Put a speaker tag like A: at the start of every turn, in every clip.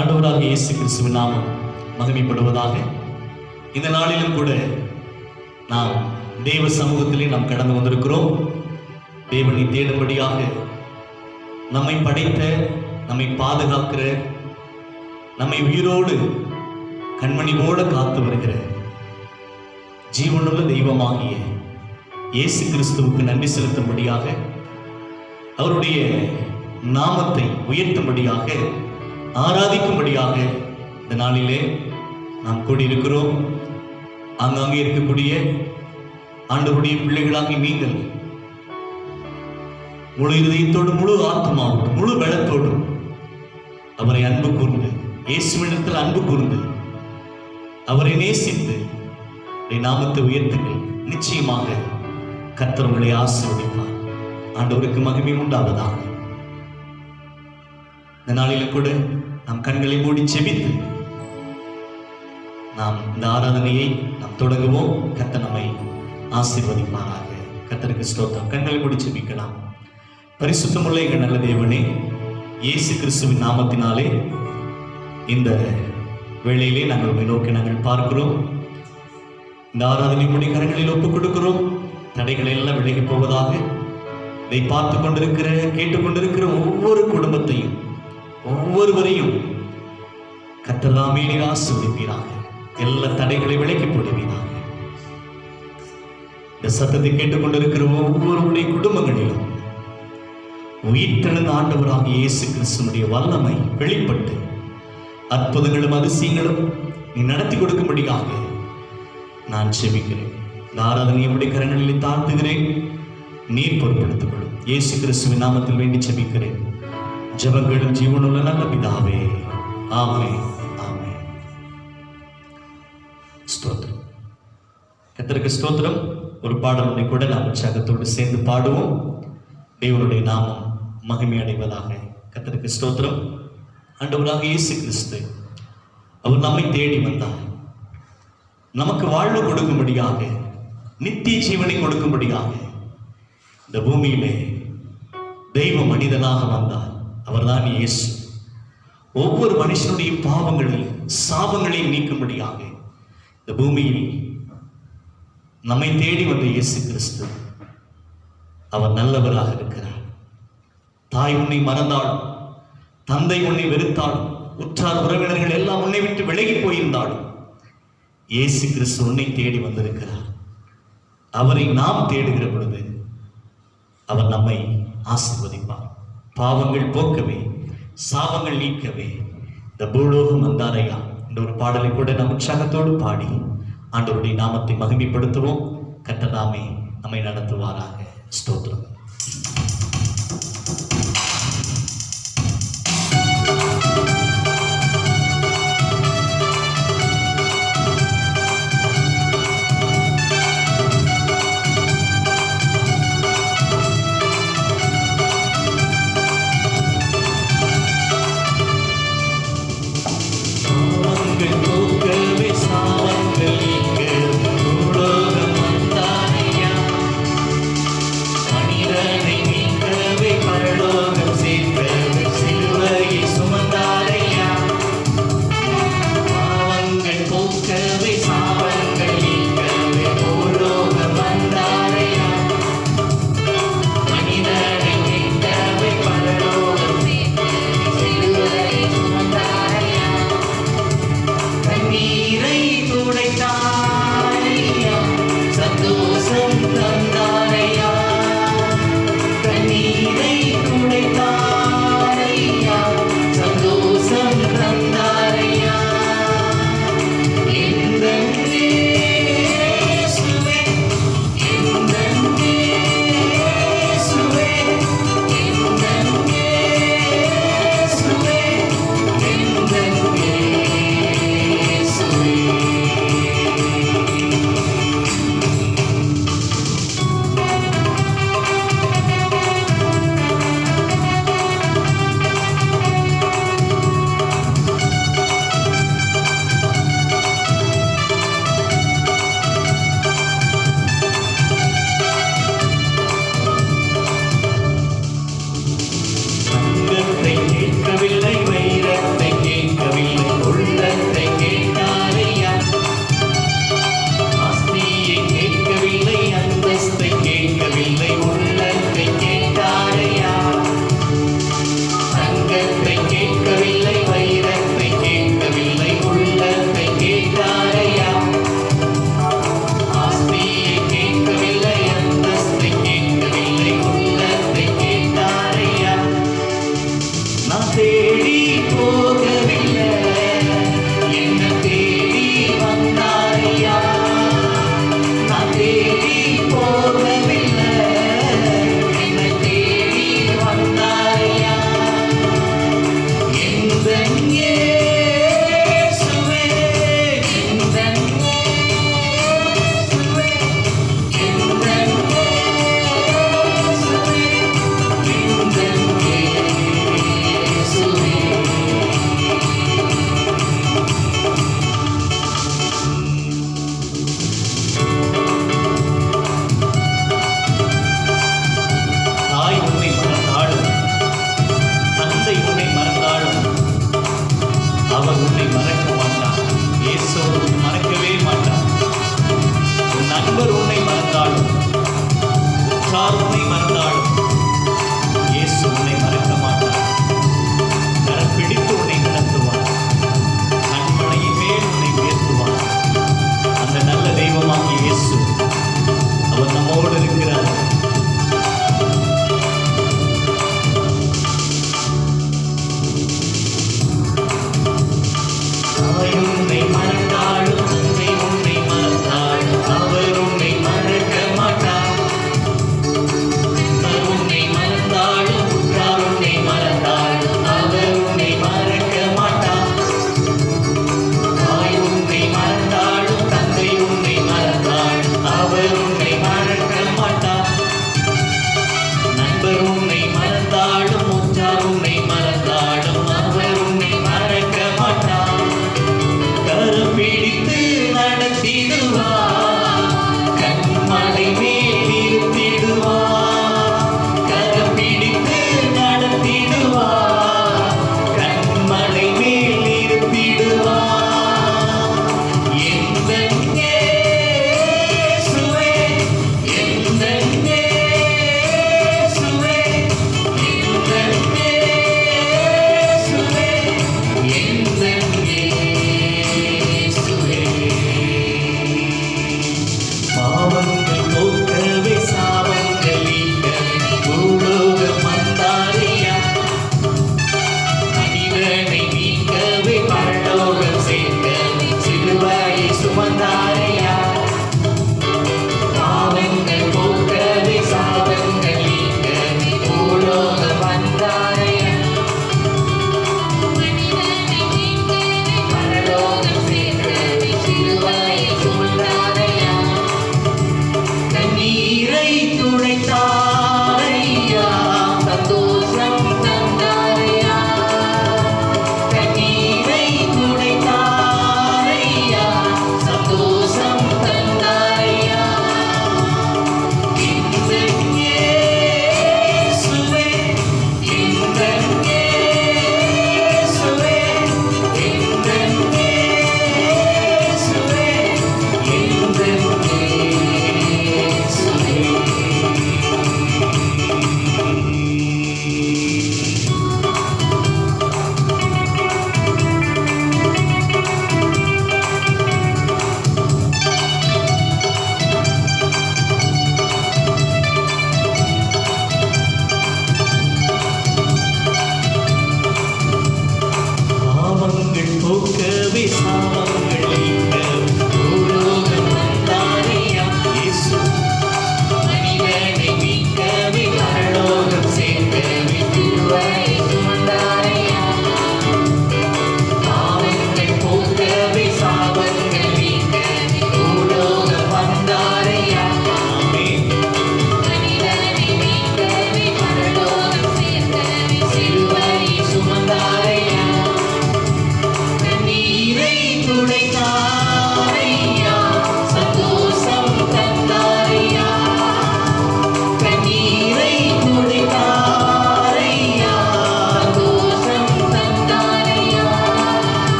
A: ஆண்டவராக இயேசு கிறிஸ்துவின் நாமம் மகிமைப்படுவதாக. இந்த நாளிலும் கூட நாம் தேவ சமூகத்திலே நாம் கடந்து வந்திருக்கிறோம். தேவனை தேடும்படியாக நம்மை படைத்த, நம்மை பாதுகாக்கிற, நம்மை உயிரோடு கண்மணி போல காத்து வருகிற ஜீவனுள்ள தெய்வமாகிய இயேசு கிறிஸ்துவுக்கு நன்றி செலுத்தும்படியாக, அவருடைய நாமத்தை உயர்த்தும்படியாக, ஆராதிக்கும்படியாக இந்த நாளிலே நாம் கூடியிருக்கிறோம். ஆங்காங்கே இருக்கக்கூடிய ஆண்டவருடைய பிள்ளைகளாகி நீங்கள் முழு இதயத்தோடும், முழு ஆத்மாவோடும், முழு பலத்தோடும் அவரை அன்பு கூர்ந்து, இயேசுவிடத்தில் அன்பு கூர்ந்து, அவரை நேசித்து நாமத்தை உயர்த்துங்கள். நிச்சயமாக கர்த்தர் உங்களை ஆசீர்வதிப்பார். ஆண்டவருக்கு மகிமை உண்டாவதாக. இந்த நாளிலும் கூட நாம் கண்களை மூடி செபித்து நாம் இந்த ஆராதனையை நாம் தொடங்குவோம். கர்த்தர் நம்மை ஆசீர்வதிப்பாராக. கர்த்தருக்கு ஸ்தோத்திரம். கண்களை மூடி செபிக்கலாம். பரிசுத்தமுள்ள எங்கள் நல்ல தேவனே, இயேசு கிறிஸ்துவின் நாமத்தினாலே இந்த வேளையிலே நாங்கள் உங்களை நோக்கி நாங்கள் பார்க்கிறோம். இந்த ஆராதனை முடி கரங்களில் ஒப்புக் கொடுக்கிறோம். தடைகள் எல்லாம் விலகி போவதாக. இதை பார்த்து கொண்டிருக்கிற, கேட்டுக்கொண்டிருக்கிற ஒவ்வொரு குடும்பத்தையும், ஒவ்வொருவரையும் கர்த்தர் தாமே ஆசீர்வதிப்பீராக. எல்லா தடைகளை விலக்கி போடுவீராக. இந்த சத்தத்தை கேட்டுக்கொண்டிருக்கிற ஒவ்வொருடைய குடும்பங்களிலும் உயிர்த்தெழுந்த ஆண்டவராக இயேசு கிறிஸ்துவினுடைய வல்லமை வெளிப்பட்டு அற்புதங்களும் அதிசயங்களும் நீ நடத்தி கொடுக்கும்படியாக நான் செபிக்கிறேன். இந்த ஆராதனையை உடைய கரங்களில் தாழ்த்துகிறேன். நீர் பொறுப்படுத்திக் கொள்ளும். இயேசு கிறிஸ்துவின் நாமத்தில் வேண்டி செபிக்கிறேன். ஜெபங்களும் ஜீவனுள்ள நல்ல பிதாவே, ஆமென், ஆமென். ஸ்தோத்திரம். கர்த்தருக்கு ஸ்தோத்திரம். ஒரு பாடலை கூட நாம் உற்சாகத்தோடு சேர்ந்து பாடுவோம். தேவனுடைய நாமம் மகிமை அடைவதாக. கர்த்தருக்கு ஸ்தோத்திரம். ஆண்டவராக இயேசு கிறிஸ்து அவர் நம்மை தேடி வந்தார். நமக்கு வாழ்வு கொடுக்கும்படியாக, நித்திய ஜீவனை கொடுக்கும்படியாக இந்த பூமியிலே தெய்வ மனிதனாக வந்தார். அவர்தான் இயேசு. ஒவ்வொரு மனுஷனுடைய பாவங்களையும் சாபங்களையும் நீக்கும்படியாக இந்த பூமியில் நம்மை தேடி வந்த இயேசு கிறிஸ்து அவர் நல்லவராக இருக்கிறார். தாய் உன்னை மறந்தாலும், தந்தை உன்னை வெறுத்தாலும், உற்றார் உறவினர்கள் எல்லாம் உன்னை விட்டு விலகி போயிருந்தாலும் இயேசு கிறிஸ்து உன்னை தேடி வந்திருக்கிறார். அவரை நாம் தேடுகிற பொழுது அவர் நம்மை ஆசீர்வதிப்பார். பாவங்கள் போக்கவே, சாபங்கள் நீக்கவே இந்த பூலோகம் வந்தாரையா என்ற ஒரு பாடலை கூட நாம் உற்சாகத்தோடு பாடி ஆண்டவருடைய நாமத்தை மகிமைப்படுத்துவோம். கர்த்தர் தாமே நம்மை நடத்துவாராக. ஸ்தோத்திரம்.
B: மனித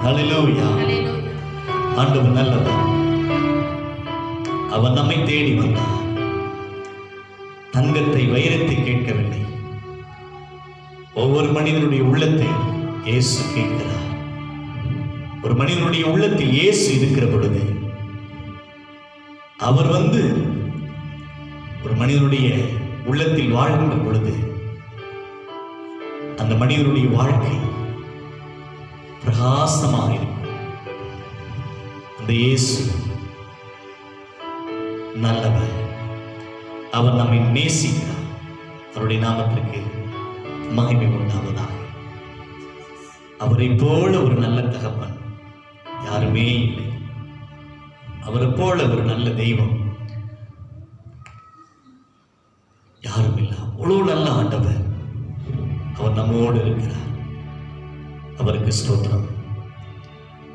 A: ஹல்லேலூயா. ஆண்டவர் நல்லவர். அவர் நம்மை தேடி வந்தார். தங்கத்தை வைரத்தை கேட்கவில்லை. ஒவ்வொரு மனிதனுடைய உள்ளத்தை இயேசு கேட்கிறார். ஒரு மனிதனுடைய உள்ளத்தில் இயேசு இருக்கிற பொழுது, அவர் ஒரு மனிதனுடைய உள்ளத்தில் வாழ்கின்ற பொழுது அந்த மனிதனுடைய வாழ்க்கை பிரகாசமாக இருக்கும். அந்த இயேசு நல்லவர், அவர் நம்மை நேசிக்கிறார். அவருடைய நாமத்திற்கு மகிமை உண்டாவதாக. அவரை போல ஒரு நல்ல தகப்பன் யாருமே இல்லை. அவரை போல ஒரு நல்ல தெய்வம் யாரும் இல்லை. அவ்வளவு நல்ல ஆண்டவர், அவர் நம்மோடு இருக்கிறார். அவருக்கு ஸ்தோத்திரம்.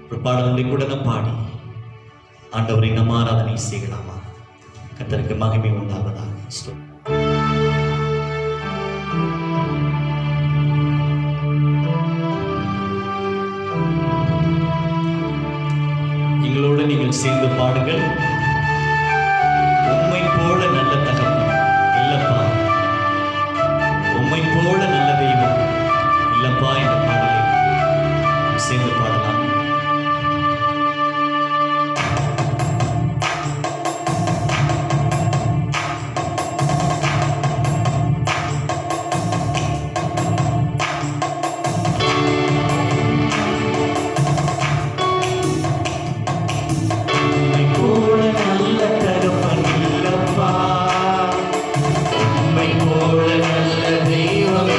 A: ஒரு பாடல்களை கூட நாம் பாடி ஆண்டவரை நம்ம ஆராதனை செய்யலாமா? கர்த்தருக்கு மகிமை உண்டாவதாக. எங்களோடு நீங்கள் சேர்ந்து பாடுங்கள். உம்மை போல நல்ல தகப்பன் இல்லப்பா, உம்மை போல நல்ல தெய்வம் இல்லப்பா என்ற பாடலை சேர்ந்து பாடலாம்.
B: போல நல்ல தெய்வம்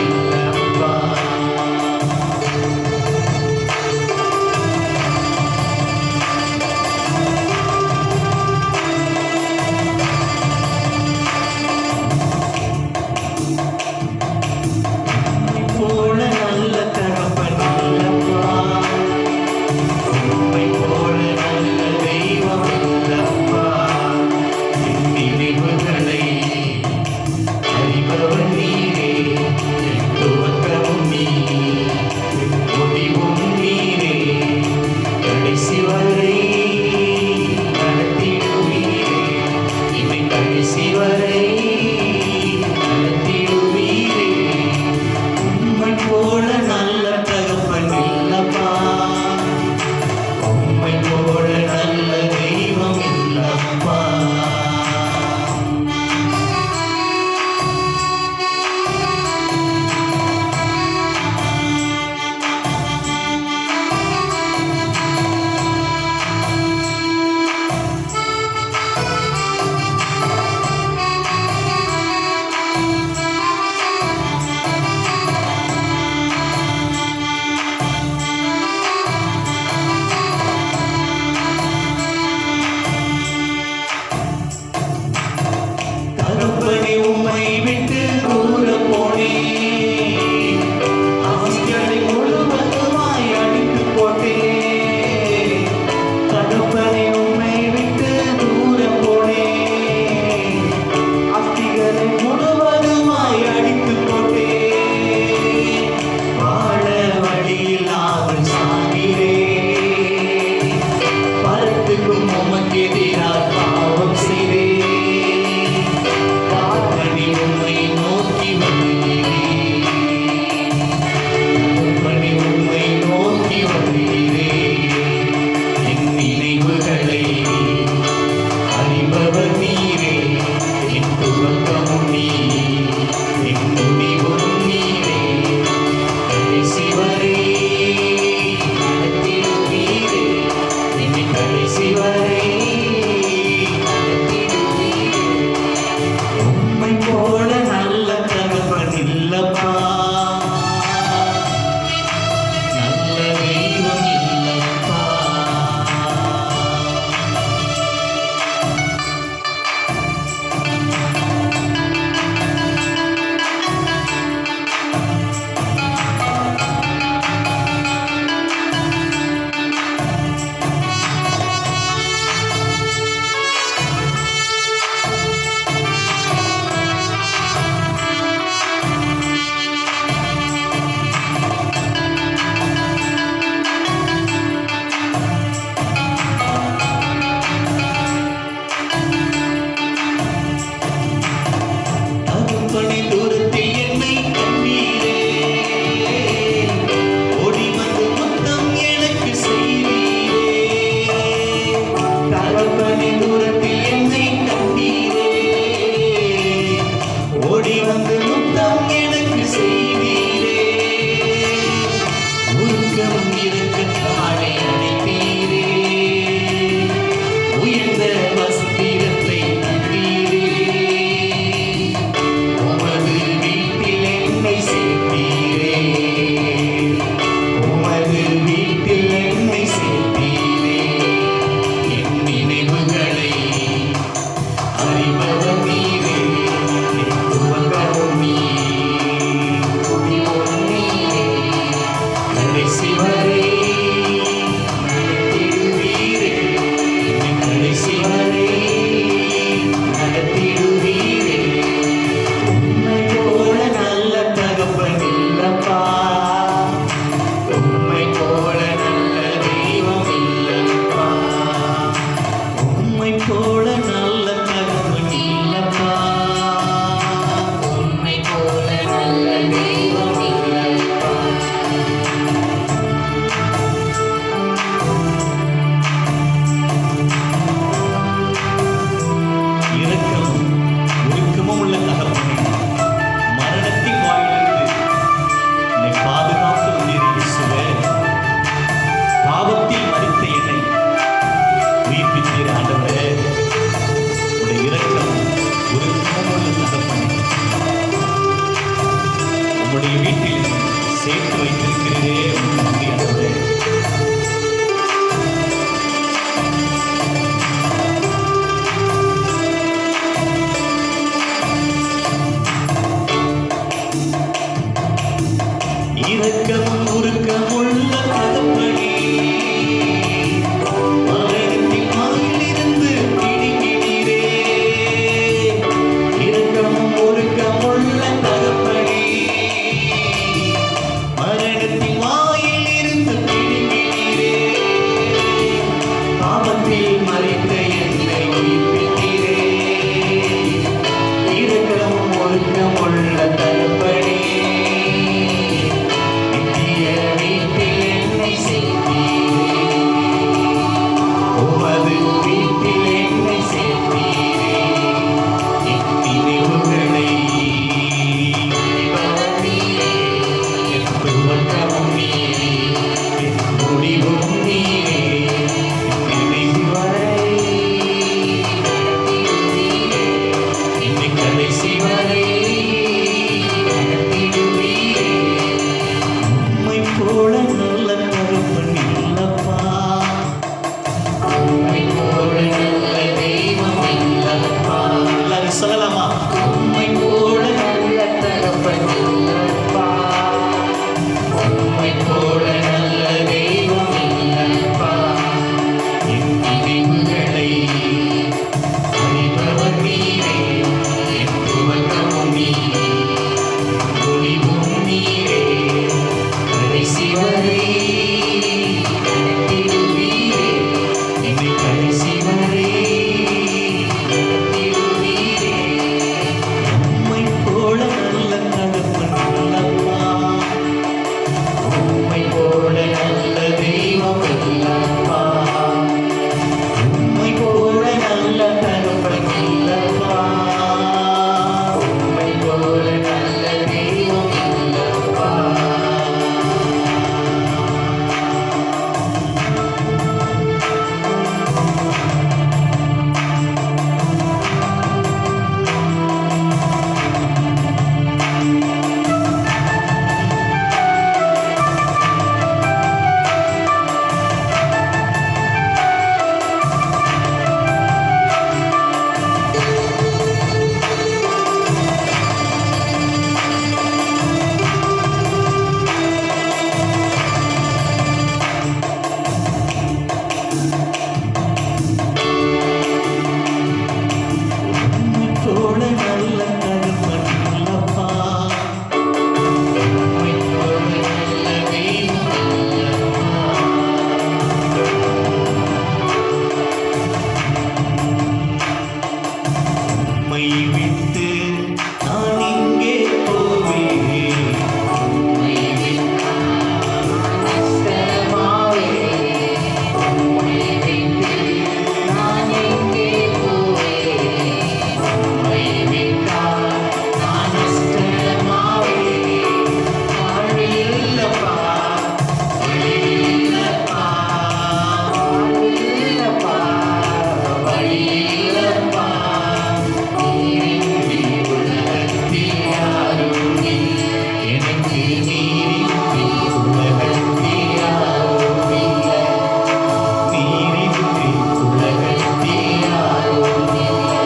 A: மறித்த என்னை உயிர்ப்பிக்கிறே. இரக்கம் ஒழுக்கமுள்ள தகப்பனே, நித்திய வீட்டில் என்னை சேர்த்தீரே. உமது வீட்டில் என்னை சேர்த்தீரே. என் நினைவுகளை என் துவக்கமும் நீரே, என் முடிவும் நீரே. கடைசி வரை என்னை கடைசி வரை நடத்திடுவீரே. உம்மை போல நல்ல தகப்பன் இல்லப்பா, உம்மை போல நல்ல தெய்வம் இல்லப்பா. எல்லாரும் சொல்லலாமா? உம்மை போல நல்ல தகப்பன் இல்லப்பா, உம்மை போல நல்ல தெய்வம் இல்லப்பா. என் நினைவுகளை அறிபவர் நீரே, என் துவக்கமும் நீரே, முடிவும் நீரே. கடைசி வரை நடத்திடுவீரே. என்னை கடைசி வரை நடத்திடுவீரே. உம்மை போல நல்ல தகப்பன் இல்லப்பா, உம்மை போல நல்ல தெய்வம் இல்லப்பா. உம்மை போல நல்ல தகப்பன் இல்லப்பா, உம்மை போல நல்ல தெய்வம் இல்லப்பா. உம்மை போல நல்ல தகப்பன் இல்லப்பா, உம்மை போல நல்ல தெய்வம் இல்லப்பா. உம்மை விட்டு நான் எங்கே போவேன்? உம்மை விட்டு நான் நஷ்டமாவேன். உம்மை விட்டு நான் எங்கே போவேன்? உம்மை விட்டால் நான் நஷ்டமாவேன். வாழ்வில்லப்பா, வழியில்லப்பா, வாழ்வில்லப்பா, வழியில்லப்பா. நீரின்றி உலகத்தில் யாரும் இல்லை. எனக்கு நீரின்றி உலகத்தில் யாரும் இல்லை. நீரின்றி உலகத்தில் யாரும் இல்லை.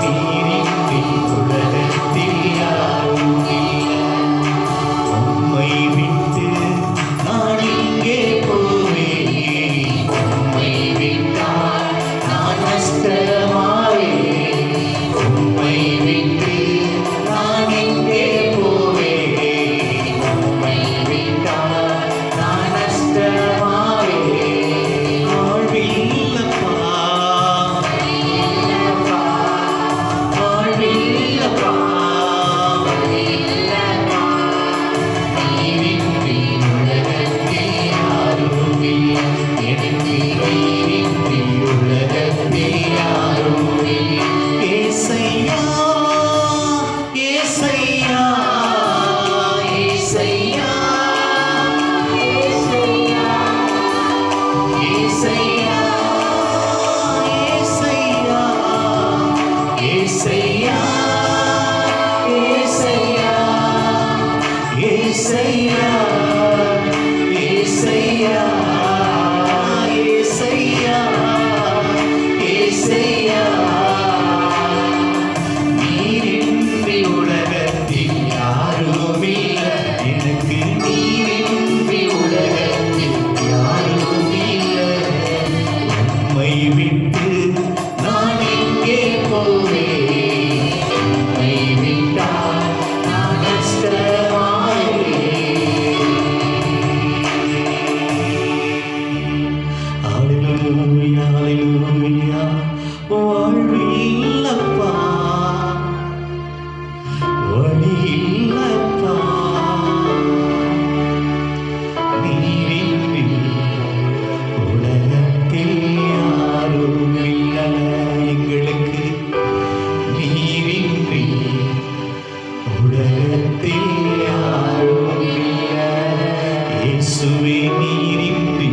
A: நீரின்றி உலகத்தில் யாரும் இல்லை. உம்மை விட்டு நான் எங்கே போவேன்? உம்மை விட்டால் நான் நஷ்டமாவேன். உம்மை விட்டு நான் எங்கே போவேன்? உம்மை விட்டால் நான் நஷ்டமாவேன். வாழ்வில்லப்பா, வழியில்லப்பா, வாழ்வில்லப்பா, வழியில்லப்பா. நீரின்றி உலகத்தில் யாரும் இல்லை. எனக்கு நீரின்றி உலகத்தில் யாரும் இல்லை. ஏசையா, ஏசையா, ஏசையா, ஏசையா, ஏசையா, ஏசையா, ஏசையா, ஏசையா, ஏசையா, ஏசையா, ஏசையா, ஏசையா. நீரின்றி உலகத்தில் யாரும் இல்லை. எனக்கு நீரின்றி உலகத்தில் யாரும் இல்லை. உம்மை விட்டு நான் எங்கே போவேன்? உம்மை விட்டால் நான் நஷ்டமாவேன். ஹalleluya ஹalleluya வாழ்வில்லப்பா வழியில்லப்பா நீரின்றி உலகத்தில் யாரும் இல்லை எங்களுக்கு நீரின்றி உலகத்தில் யாரும் இல்லை இயேசுவே நீரின்றி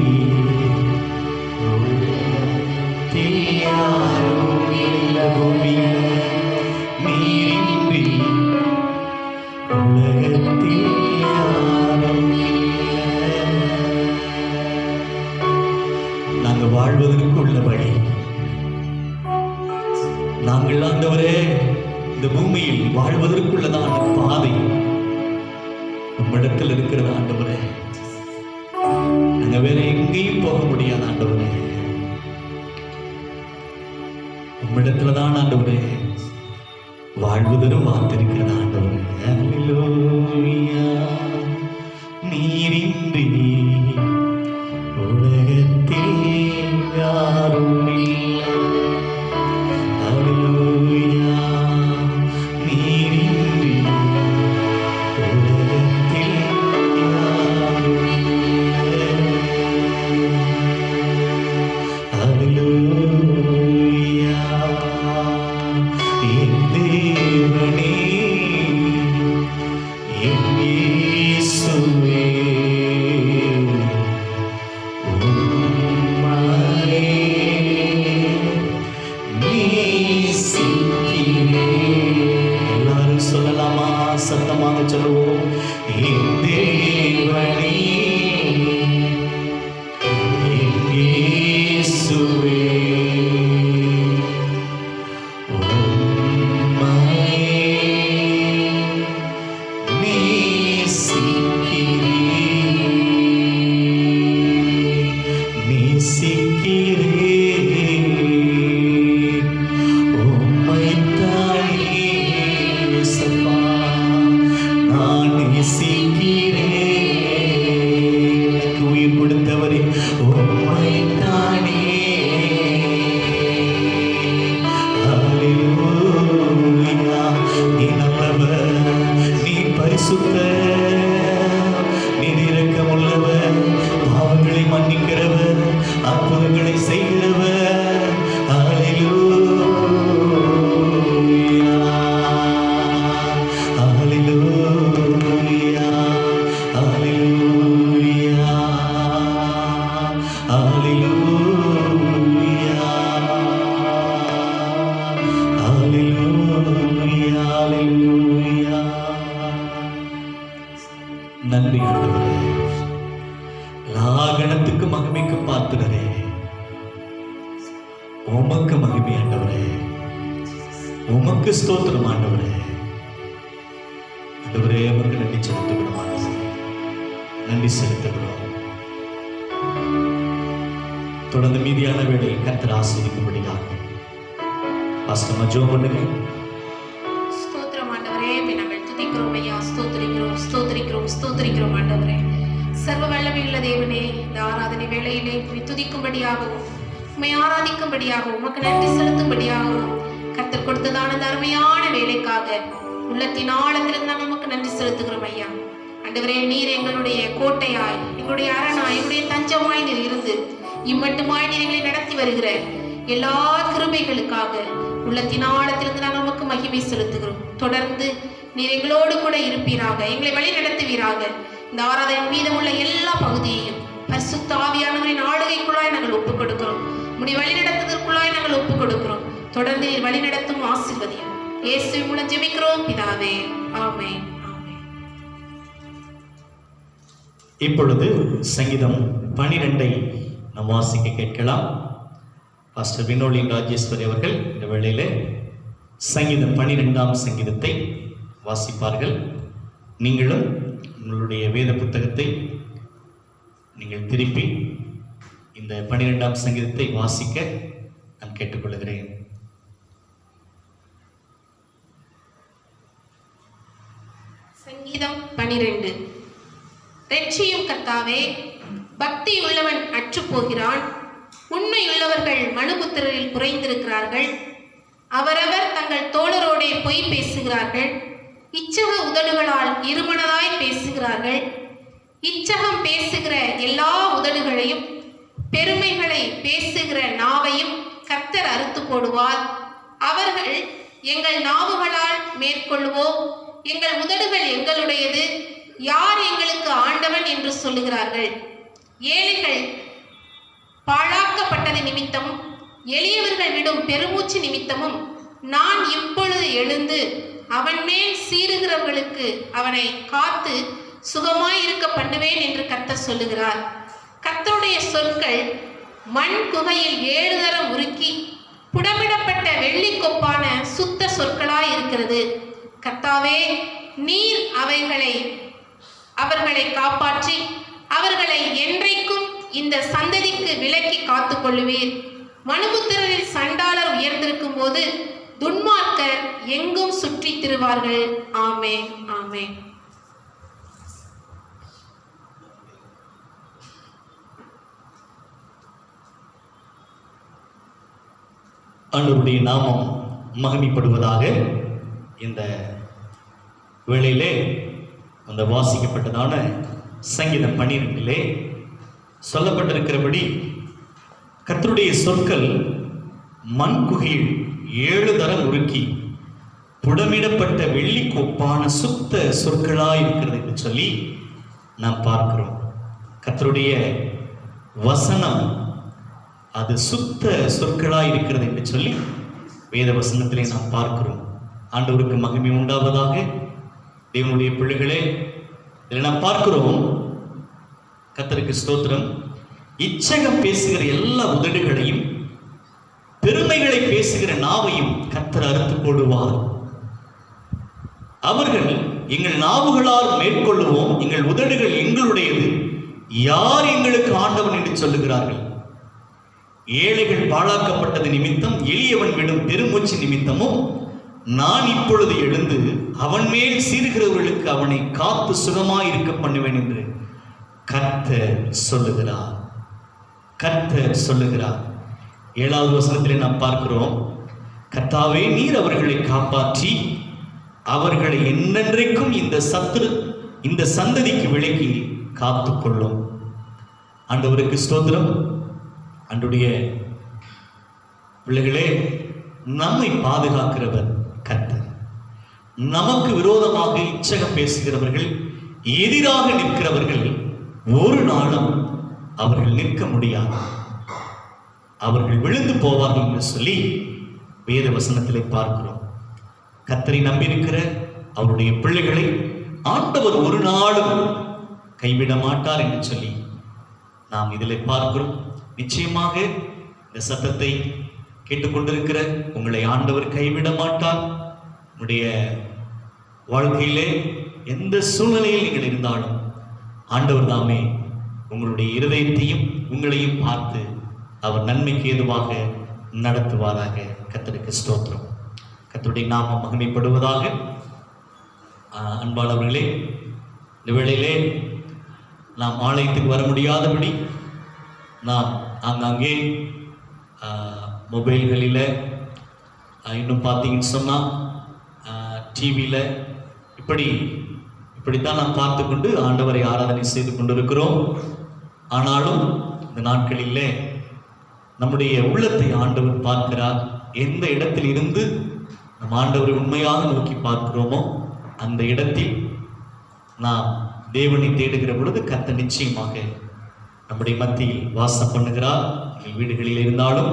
A: உலகத்தில் யாரும் இல்லை பூமியில் நீரின்றி உலகத்தில் யாரும் இல்லை. நாங்கள் வாழ்வதற்கு உள்ள வழி நாங்கள் ஆண்டவரே இந்த பூமியில் வாழ்வதற்குள்ளதான பாதை உம்மிடத்தில் இருக்கிறது ஆண்டவரே. நாங்க வேற எங்கேயும் போக முடியாது ஆண்டவரே, உம்மிடத்துலதான் ஆண்டவரே வாழ்வதரும் வார்த்திருக்கிறது ஆண்டவரே. ஹalleluya நீரின்றி உலகத்தில் யாரும் இல்லை. ஹalleluya நீரின்றி உலகத்தில் யாரும் இல்லை. ஹalleluya என் தேவனே என் இயேசுவே உம்மையே நேசிக்கிறேன். எல்லாரும் சொல்லலாமா? சத்தமாக சொல்லுவோம். என் தேவனே என் இயேசுவே உயிர் கொடுத்தவரே உம்மை தானே. ஹalleluya நீ நல்லவர், நீ பரிசுத்தர், நீ இரக்கமுள்ளவர், பாவங்களை மன்னிக்கிறவர், அற்புதங்களை செய்கிறவர். ஹalleluya ஹalleluya ஹalleluya ஹalleluya ஹalleluya ஹalleluya. நன்றி ஆண்டவரே, எல்லா கணத்துக்கு மகிமைக்கு பாத்திரரே, உமக்கு மகிமை ஆண்டவரே, உமக்கு ஸ்தோத்திரம் ஆண்டவரே. ஆண்டவரே உமக்கு நன்றி செலுத்துகிறோம் ஆண்டவரே, நன்றி செலுத்துகிறோம். தொடர்ந்து மீதியான வேளையை கர்த்தர் ஆசீர்வதிக்கும்படியாக பாஸ்டர் ஜெபம் பண்ணுங்க.
B: ஸ்தோத்திரம் ஆண்டவரே, நாங்கள் துதிக்கிறோம் ஐயா, ஸ்தோத்திரிக்கிறோம் ஸ்தோத்திரிக்கிறோம் ஸ்தோத்திரிக்கிறோம் ஆண்டவரே. சர்வ வல்லமையுள்ள தேவனே, இந்த ஆராதனை வேளையிலே உம்மை துதிக்கும்படியாகவும் உம்மை ஆராதிக்கும்படியாகவும் உமக்கு நன்றி செலுத்தும்படியாகவும் கர்த்தர் கொடுத்ததான இந்த அருமையான வேலைக்காக உள்ளத்தின் ஆழத்திலிருந்து நாம் உமக்கு நன்றி செலுத்துகிறோம் ஐயா. ஆண்டவரே, நீர் எங்களுடைய கோட்டையாய், எங்களுடைய அரணாய், எங்களுடைய தஞ்சமாய் நீர் இருந்து இம்மட்டுமாய் நீர் எங்களை நடத்தி வருகிற எல்லா கிருபைகளுக்காக உள்ளத்தின் ஆழத்திலிருந்து நாம் உமக்கு மகிமை செலுத்துகிறோம். தொடர்ந்து நீர் எங்களோடு கூட இருப்பீராக, எங்களை வழி நடத்துவீராக. இந்த ஆராதனை மீதமுள்ள எல்லா பகுதியையும் பரிசுத்த ஆவியானவரின் ஆளுகைக்குள்ளாய் நாங்கள் ஒப்புக் கொடுக்கிறோம். உம்முடைய வழி நடத்துவதற்குள்ளாய் நாங்கள் ஒப்புக் கொடுக்கிறோம். தொடர்ந்து நீர் வழி நடத்தும் ஆசீர்வதியும் இயேசுவின் மூலம் ஜெபிக்கிறோம் பிதாவே, ஆமென்.
A: இப்பொழுது சங்கீதம் 12 நாம் வாசிக்க கேட்கலாம். பாஸ்டர் வினோலின் ராஜேஸ்வரி அவர்கள் இந்த வேளையிலே சங்கீதம் 12ஆம் சங்கீதத்தை வாசிப்பார்கள். நீங்களும் உங்களுடைய வேத புத்தகத்தை நீங்கள் திருப்பி இந்த 12ஆம் சங்கீதத்தை வாசிக்க நான் கேட்டுக்கொள்கிறேன்.
B: சங்கீதம் 12. ரட்சியும் கர்த்தாவே, பக்தி உள்ளவன் அற்று போகிறான், உண்மையுள்ளவர்கள் மனுபுத்திரரில் குறைந்திருக்கிறார்கள். அவரவர் தங்கள் தோழரோடே பொய் பேசுகிறார்கள். இச்சக உதடுகளால் இருமனதாய் பேசுகிறார்கள். இச்சகம் பேசுகிற எல்லா உதடுகளையும் பெருமைகளை பேசுகிற நாவையும் கர்த்தர் அறுத்து போடுவார். அவர்கள் எங்கள் நாவுகளால் மேற்கொள்வோம், எங்கள் உதடுகள் எங்களுடையது, யார் எங்களுக்கு ஆண்டவன் என்று சொல்லுகிறார்கள். ஏழைகள் பாழாக்கப்பட்டது நிமித்தமும் எளியவர்கள் விடும் பெருமூச்சு நிமித்தமும் நான் இப்பொழுது எழுந்து அவன் மேல் சீறுகிறவர்களுக்கு அவனை காத்து சுகமாயிருக்க பண்ணுவேன் என்று கர்த்தர் சொல்லுகிறார். கர்த்தருடைய சொற்கள் மண் குகையில் 7 தரம் உருக்கி புடமிடப்பட்ட வெள்ளி கொப்பான சுத்த சொற்களாய் இருக்கிறது. கர்த்தாவே, நீர் அவர்களை காப்பாற்றி அவர்களை என்றைக்கும் இந்த சந்ததிக்கு விலக்கி காத்து கொள்ளுவீர். மனுபுத்திரரில் சண்டாளர் உயர்ந்திருக்கும் போது துன்மார்க்கர் எங்கும் சுற்றி திரிவார்கள். ஆமென், ஆமென்.
A: ஆண்டவருடைய நாமம் மகிமைப்படுவதாக. இந்த வேளையிலே அந்த வாசிக்கப்பட்டதான சங்கீதம் 12 சொல்லப்பட்டிருக்கிறபடி கர்த்தருடைய சொற்கள் மண் குகையில் 7 தரம் உருக்கி புடமிடப்பட்ட வெள்ளி கொப்பான சுத்த சொற்களாய் இருக்கிறது என்று சொல்லி நாம் பார்க்கிறோம். கர்த்தருடைய வசனம் அது சுத்த சொற்களாய் இருக்கிறது என்று சொல்லி வேத வசனத்திலே நாம் பார்க்கிறோம். ஆண்டவருக்கு மகிமை உண்டாவதாக. தேவனுடைய பிள்ளைகளே, இதில் நாம் பார்க்கிறோம், கர்த்தருக்கு ஸ்தோத்திரம், இச்சகம் பேசுகிற எல்லா உதடுகளையும் பெருமைகளை பேசுகிற நாவையும் கர்த்தர் அறுத்து போடுவார். அவர்கள் எங்கள் நாவுகளால் மேற்கொள்ளுவோம், எங்கள் உதடுகள் எங்களுடையது, யார் எங்களுக்கு ஆண்டவன் என்று சொல்லுகிறார்கள். ஏழைகள் பாழாக்கப்பட்டது நிமித்தம் எளியவன் விடும் பெருமூச்சு நிமித்தமும் நான் இப்பொழுது எழுந்து அவன் மேல் சீறுகிறவர்களுக்கு அவனை காத்து சுகமாயிருக்க பண்ணுவேன் என்று கர்த்தர் சொல்லுகிறார். கர்த்தர் சொல்லுகிறார். 7வது வசனத்திலே நாம் பார்க்கிறோம், கர்த்தாவே, நீர் அவர்களை காப்பாற்றி அவர்களை என்னென்றைக்கும் இந்த சந்ததிக்கு விலக்கி காத்துக்கொள்ளும். ஆண்டவருக்கு ஸ்தோத்திரம். அன்றைய பிள்ளைகளே, நம்மை பாதுகாக்கிறவர் கர்த்தர். நமக்கு விரோதமாக இச்சகம் பேசுகிறவர்கள், எதிராக நிற்கிறவர்கள் ஒரு நாளும் அவர்கள் நிற்க முடியாது, அவர்கள் விழுந்து போவார்கள் என்று சொல்லி வேத வசனத்திலே பார்க்கிறோம். கர்த்தரை நம்பியிருக்கிற அவருடைய பிள்ளைகளை ஆண்டவர் ஒரு நாளும் கைவிட மாட்டார் என்று சொல்லி நாம் இதில் பார்க்கிறோம். நிச்சயமாக இந்த சத்தத்தை கேட்டுக்கொண்டிருக்கிற உங்களை ஆண்டவர் கைவிட மாட்டார். உங்களுடைய வாழ்க்கையிலே எந்த சூழ்நிலையில் நீங்கள் இருந்தாலும் ஆண்டவர் தாமே உங்களுடைய இருதயத்தையும் உங்களையும் பார்த்து அவர் நன்மைக்கு ஏதுவாக நடத்துவாராக. கர்த்தருக்கு ஸ்தோத்திரம். கர்த்தருடைய நாமம் மகிமைப்படுவதாக. அன்பானவர்களே, இந்த வேளையிலே நாம் ஆலயத்துக்கு வர முடியாதபடி நாம் ஆங்காங்கே மொபைல்களில், இன்னும் பார்த்தீங்கன்னு சொன்னால் டிவியில் இப்படித்தான் நாம் பார்த்து கொண்டு ஆண்டவரை ஆராதனை செய்து கொண்டிருக்கிறோம். ஆனாலும் இந்த நாட்களில் நம்முடைய உள்ளத்தை ஆண்டவர் பார்க்கிறார். எந்த இடத்தில் இருந்து நம் ஆண்டவரை உண்மையாக நோக்கி பார்க்கிறோமோ அந்த இடத்தில் நாம் தேவனை தேடுகிற பொழுது கர்த்தர் நிச்சயமாக நம்முடைய மத்தியில் வாசம் பண்ணுகிறார். வீடுகளில் இருந்தாலும்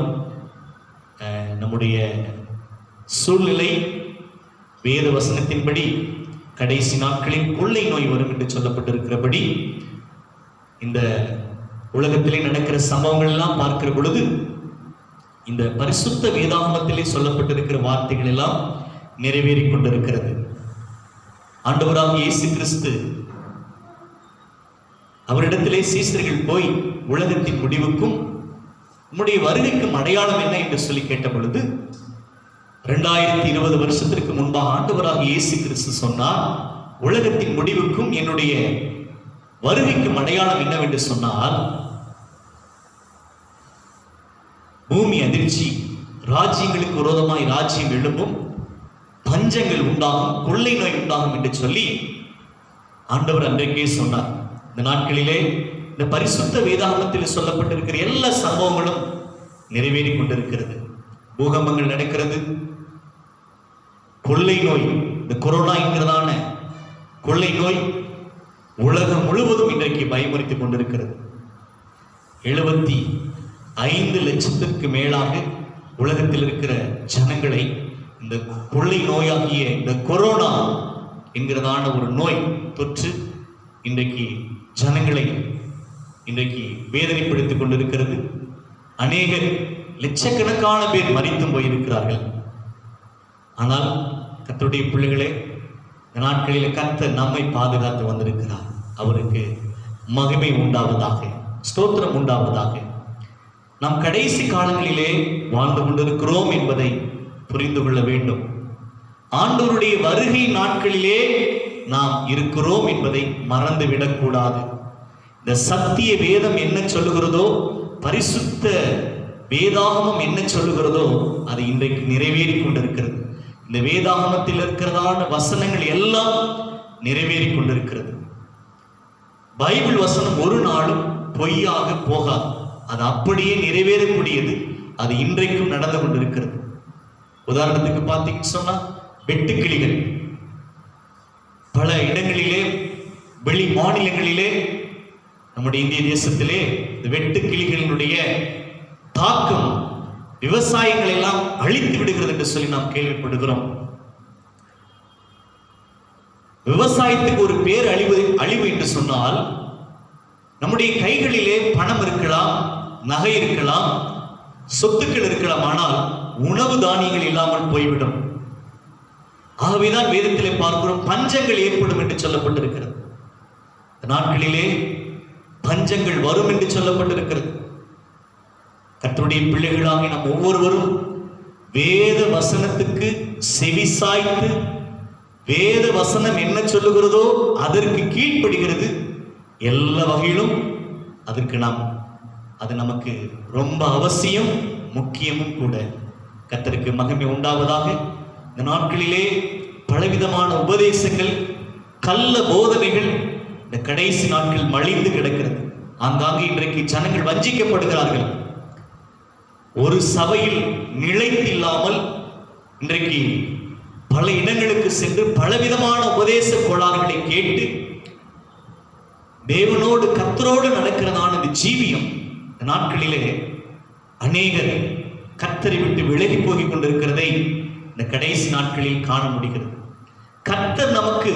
A: நம்முடைய சூழ்நிலை வேத வசனத்தின்படி கடைசி நாட்களில் கொள்ளை நோய் வரும் என்று சொல்லப்பட்டிருக்கிறபடி இந்த உலகத்திலே நடக்கிற சம்பவங்கள் எல்லாம் பார்க்கிற பொழுது இந்த பரிசுத்த வேதாகமத்திலே சொல்லப்பட்டிருக்கிற வார்த்தைகள் எல்லாம் நிறைவேறிக் கொண்டிருக்கிறது. ஆண்டவராகிய இயேசு கிறிஸ்து அவரிடத்திலே சீசர்கள் போய் உலகத்தின் முடிவுக்கும் உம்முடைய வருகைக்கும் அடையாளம் என்ன என்று சொல்லி கேட்ட பொழுது 2020 வருஷத்திற்கு முன்பாக ஆண்டவராகிய இயேசு கிறிஸ்து சொன்னார், உலகத்தின் முடிவுக்கும் என்னுடைய வருகைக்கும் அடையாளம் என்னவென்று சொன்னால் பூமி அதிர்ச்சி, ராஜ்யங்களுக்கு விரோதமாய் ராஜ்யம் எழும்பும், பஞ்சங்கள் உண்டாகும், கொள்ளை நோய் உண்டாகும் என்று சொல்லி ஆண்டவர் அன்றைக்கே சொன்னார். இந்த நாட்களிலே இந்த பரிசுத்த வேதாகமத்தில் சொல்லப்பட்டிருக்கிற எல்லா சம்பவங்களும் நிறைவேறி கொண்டிருக்கிறது. பூகம்பங்கள் நடக்கிறது, கொள்ளை நோய், இந்த கொரோனா என்கிறதான கொள்ளை நோய் உலகம் முழுவதும் இன்றைக்கு பயமுறுத்திக் கொண்டிருக்கிறது. 75 லட்சத்திற்கு மேலாக உலகத்தில் இருக்கிற ஜனங்களை இந்த கொள்ளை நோயாகிய இந்த கொரோனா என்கிறதான ஒரு நோய் தொற்று இன்றைக்கு ஜனங்களை இன்றைக்கு வேதனைப்படுத்திக் கொண்டிருக்கிறது. அநேகர் லட்சக்கணக்கான பேர் மரித்தும் போயிருக்கிறார்கள். ஆனால் கர்த்தருடைய பிள்ளைகளே, இந்த நாட்களில் கர்த்தர் நம்மை பாதுகாத்து வந்திருக்கிறார். அவருக்கு மகிமை உண்டாவதாக, ஸ்தோத்திரம் உண்டாவதாக. நாம் கடைசி காலங்களிலே வாழ்ந்து கொண்டிருக்கிறோம் என்பதை புரிந்து கொள்ள வேண்டும். ஆண்டவருடைய வருகை நாட்களிலே நாம் இருக்கிறோம் என்பதை மறந்துவிடக்கூடாது. இந்த சத்திய வேதம் என்ன சொல்லுகிறதோ, பரிசுத்த வேதாகமம் என்ன சொல்லுகிறதோ அது இன்றைக்கு நிறைவேறி கொண்டிருக்கிறது. இந்த வேதாகமத்தில் இருக்கிறதான வசனங்கள் எல்லாம் நிறைவேறி கொண்டிருக்கிறது. பைபிள் வசனம் ஒரு நாளும் பொய்யாக போகாது, அது அப்படியே நிறைவேறக்கூடியது. அது இன்றைக்கும் நடந்து கொண்டிருக்கிறது. உதாரணத்துக்கு பார்த்தீங்கன்னு சொன்னா, வெட்டுக்கிளிகள் பல இடங்களிலே, வெளி மாநிலங்களிலே, நம்முடைய இந்திய தேசத்திலே இந்த வெட்டுக்கிளிகளினுடைய தாக்கம் விவசாயங்கள் எல்லாம் அழித்து விடுகிறது என்று சொல்லி நாம் கேள்விப்படுகிறோம். விவசாயத்துக்கு ஒரு பேர் அழிவு என்று சொன்னால், நம்முடைய கைகளிலே பணம் இருக்கலாம், நகை இருக்கலாம், சொத்துக்கள் இருக்கலாம், ஆனால் உணவு தானியங்கள் இல்லாமல் போய்விடும். ஆகவேதான் வேதத்திலே பார்க்கிறோம், பஞ்சங்கள் ஏற்படும் என்று சொல்லப்பட்டிருக்கிறது. நாட்களிலே பஞ்சங்கள் வரும் என்று சொல்லப்பட்டிருக்கிறது. கர்த்தருடைய பிள்ளைகளாக நாம் ஒவ்வொருவரும் வேத வசனத்துக்கு செவி சாய்த்து, வேத வசனம் என்ன சொல்லுகிறதோ அதற்கு கீழ்ப்படுகிறது. எல்லா வகையிலும் அதற்கு அது நமக்கு ரொம்ப அவசியம், முக்கியமும் கூட. கர்த்தருக்கு மகிமை உண்டாவதாக. இந்த நாட்களிலே பலவிதமான உபதேசங்கள், கள்ள போதனைகள் இந்த கடைசி நாட்கள் மலிந்து கிடக்கிறது. ஆங்காங்கே இன்றைக்கு ஜனங்கள் வஞ்சிக்கப்படுகிறார்கள். ஒரு சபையில் நிலைத்தில்லாமல் இன்றைக்கு பல இடங்களுக்கு சென்று பலவிதமான உபதேச கோளாறுகளை கேட்டு தேவனோடு கர்த்தரோடு நடக்கிறதான இந்த ஜீவியம் இந்த நாட்களிலே அநேகர் கர்த்தரை விட்டு விலகி போகிக் கொண்டிருக்கிறதை இந்த கடைசி நாட்களில் காண முடிகிறது. கர்த்தர் நமக்கு